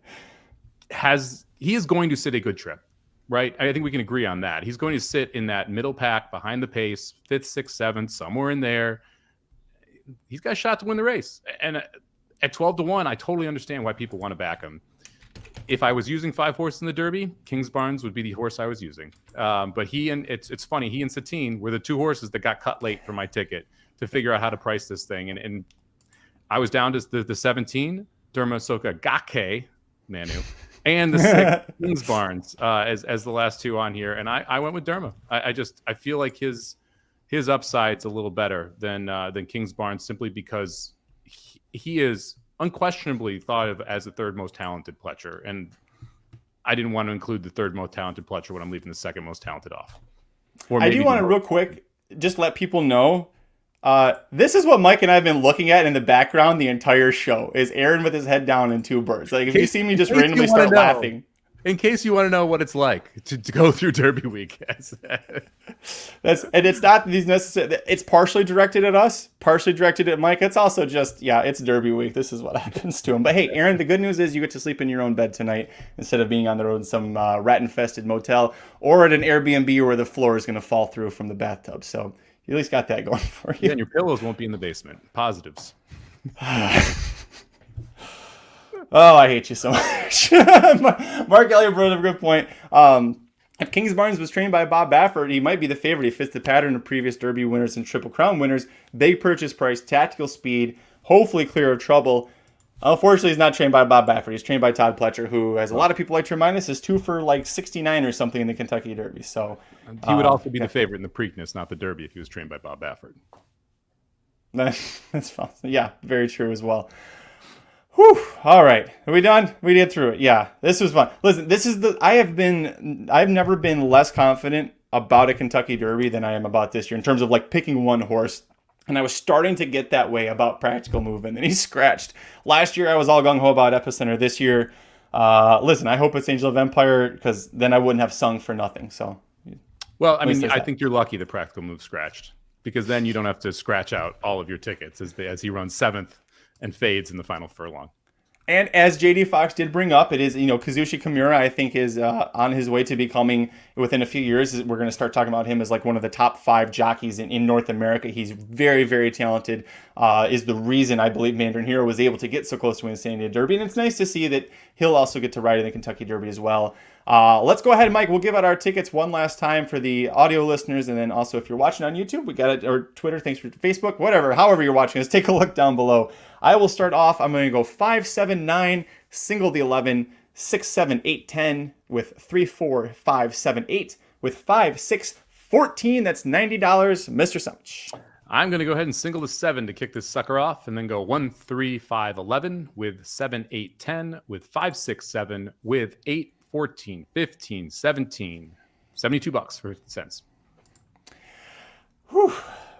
is going to sit a good trip, right? I think we can agree on that. He's going to sit in that middle pack behind the pace, 5th, 6th, 7th, somewhere in there. He's got a shot to win the race. And at 12-1, I totally understand why people want to back him. If I was using 5 horses in the Derby, Kingsbarns would be the horse I was using. But it's funny, he and Satine were the 2 horses that got cut late for my ticket to figure out how to price this thing. And I was down to the 17, Derma Sotogake, Manu, and the 6 Kingsbarns as the last 2 on here. And I went with Derma. I feel like his upside's a little better than Kingsbarns, simply because he is unquestionably thought of as the 3rd most talented Pletcher. And I didn't want to include the 3rd most talented Pletcher when I'm leaving the 2nd most talented off. I do want to real quick just let people know, This is what Mike and I have been looking at in the background the entire show, is Aaron with his head down and two birds. Like, if you see me just randomly start laughing. In case you want to know what it's like to go through Derby week. And it's not these necessary. It's partially directed at us, partially directed at Mike. It's also just, it's Derby week. This is what happens to him. But hey, Aaron, the good news is you get to sleep in your own bed tonight instead of being on the road in some rat-infested motel or at an Airbnb where the floor is going to fall through from the bathtub. So you at least got that going for you. Yeah, and your pillows won't be in the basement. Positives. Oh, I hate you so much. Mark Elliott brought up a good point. If Kings Barnes was trained by Bob Baffert, he might be the favorite. He fits the pattern of previous Derby winners and Triple Crown winners. Big purchase price, tactical speed, hopefully clear of trouble. Unfortunately, he's not trained by Bob Baffert. He's trained by Todd Pletcher, who, as a lot of people like to remind us, is 2 for like 69 or something in the Kentucky Derby. So he would also be the favorite in the Preakness, not the Derby, if he was trained by Bob Baffert. That's fine. Yeah, very true as well. Whew. All right. Are we done? We did through it. Yeah, this was fun. Listen, I've never been less confident about a Kentucky Derby than I am about this year in terms of like picking one horse. And I was starting to get that way about Practical Move, and then he scratched. Last year, I was all gung-ho about Epicenter. This year, listen, I hope it's Angel of Empire, because then I wouldn't have sung for nothing. So, well, I mean, I think you're lucky that Practical Move scratched, because then you don't have to scratch out all of your tickets as he runs 7th and fades in the final furlong. And as JD Fox did bring up, it is, Kazushi Kimura, I think, is on his way to becoming, within a few years, we're going to start talking about him as like one of the top 5 jockeys in North America. He's very, very talented, is the reason I believe Mandarin Hero was able to get so close to winning the San Diego Derby. And it's nice to see that he'll also get to ride in the Kentucky Derby as well. Let's go ahead, Mike. We'll give out our tickets one last time for the audio listeners. And then also, if you're watching on YouTube, we got it, or Twitter, thanks for Facebook, whatever, however you're watching us, take a look down below. I will start off. I'm going to go 5, 7, 9, single the 11, 6, 7, 8, 10 with 3, 4, 5, 7, 8 with 5, 6, 14. That's $90, Mr. Somich. I'm going to go ahead and single the 7 to kick this sucker off, and then go 1, 3, 5, 11 with 7, 8, 10 with 5, 6, 7 with 8, 14, 15, 17, $72 for 50 cents. Whew.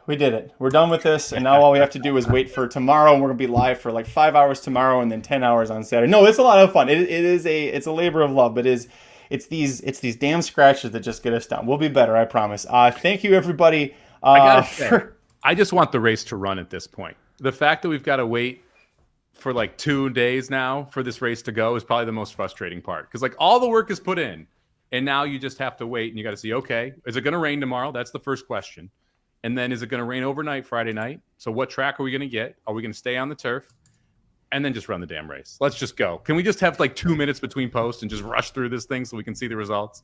We did it. We're done with this, and now all we have to do is wait for tomorrow, and we're gonna be live for like 5 hours tomorrow, and then 10 hours on Saturday. No, it's a lot of fun. It's a labor of love, but it's these damn scratches that just get us done. We'll be better, I promise. Thank you, everybody. I just want the race to run at this point. The fact that we've got to wait for like 2 days now for this race to go is probably the most frustrating part, because like all the work is put in, and now you just have to wait, and you got to see, okay, is it going to rain tomorrow? That's the first question. And then is it going to rain overnight Friday night? So what track are we going to get? Are we going to stay on the turf? And then just run the damn race. Let's just go. Can we just have like 2 minutes between posts and just rush through this thing so we can see the results?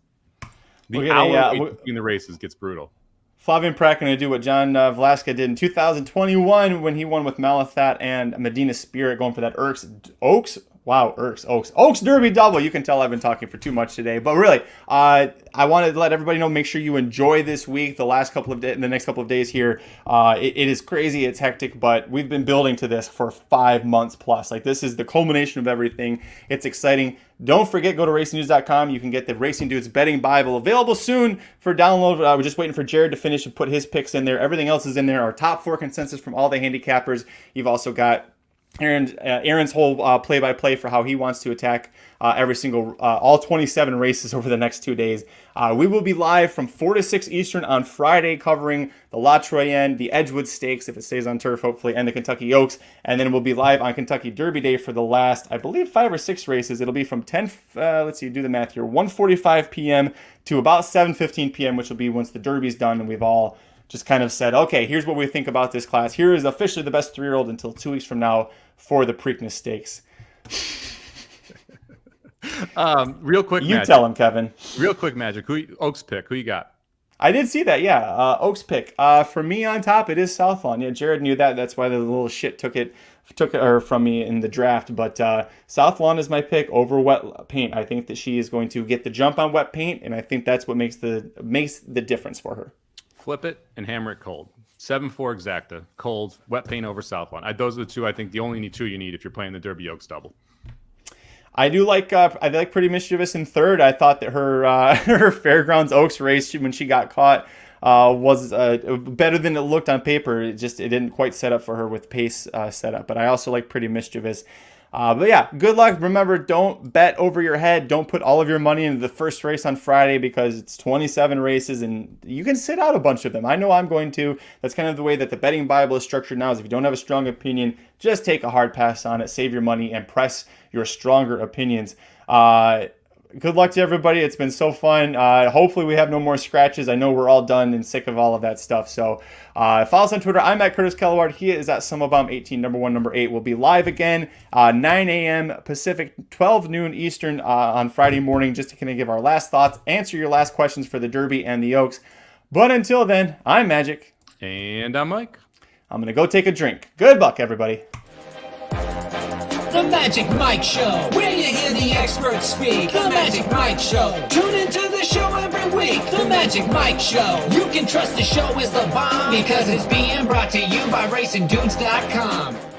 The hour between the races gets brutal. Flavian Pratt going to do what John Vlaska did in 2021 when he won with Malathat and Medina Spirit, going for that Oaks Derby double. You can tell I've been talking for too much today, but really, I wanted to let everybody know, make sure you enjoy this week, the next couple of days here. It is crazy, it's hectic, but we've been building to this for 5 months plus. Like, this is the culmination of everything. It's exciting. Don't forget, go to racingnews.com. You can get the Racing Dudes Betting Bible available soon for download. We're just waiting for Jared to finish and put his picks in there. Everything else is in there. Our top 4 consensus from all the handicappers. You've also got Aaron's whole play-by-play for how he wants to attack every single, all 27 races over the next 2 days. We will be live from 4 to 6 Eastern on Friday, covering the La Troyenne, the Edgewood Stakes, if it stays on turf, hopefully, and the Kentucky Oaks. And then we'll be live on Kentucky Derby Day for the last, I believe, 5 or 6 races. It'll be from 1:45 p.m. to about 7:15 p.m., which will be once the Derby's done, and we've all just kind of said, okay, here's what we think about this class. Here is officially the best 3-year-old until 2 weeks from now for the Preakness Stakes. Real quick, you Magic. Tell him, Kevin. Real quick, Magic. Oaks pick. Who you got? I did see that, yeah. Oaks pick. For me on top, it is Southlawn. Yeah, Jared knew that. That's why the little shit took it from me in the draft. But Southlawn is my pick over Wet Paint. I think that she is going to get the jump on Wet Paint, and I think that's what makes the difference for her. Flip it and hammer it cold. 7-4 exacta. Cold. Wet Paint over Southlawn. Those are the two, I think, the only 2 you need if you're playing the Derby Oaks double. I do like Pretty Mischievous in third. I thought that her her Fairgrounds Oaks race, when she got caught was better than it looked on paper. It didn't quite set up for her with pace setup. But I also like Pretty Mischievous. But yeah, good luck. Remember, don't bet over your head. Don't put all of your money into the first race on Friday because it's 27 races and you can sit out a bunch of them. I know I'm going to. That's kind of the way that the betting Bible is structured now, is if you don't have a strong opinion, just take a hard pass on it, save your money, and press your stronger opinions. Good luck to everybody. It's been so fun. Hopefully we have no more scratches. I know we're all done and sick of all of that stuff. So follow us on Twitter. I'm at Curtis Kalleward. He is at Somobomb 18, number 1, number 8. We'll be live again 9 a.m. Pacific, 12 noon Eastern on Friday morning, just to kind of give our last thoughts, answer your last questions for the Derby and the Oaks. But until then, I'm Magic. And I'm Mike. I'm going to go take a drink. Good luck, everybody. The Magic Mike Show, where you hear the experts speak. The Magic Mike Show. Tune into the show every week. The Magic Mike Show. You can trust the show is the bomb because it's being brought to you by RacingDudes.com.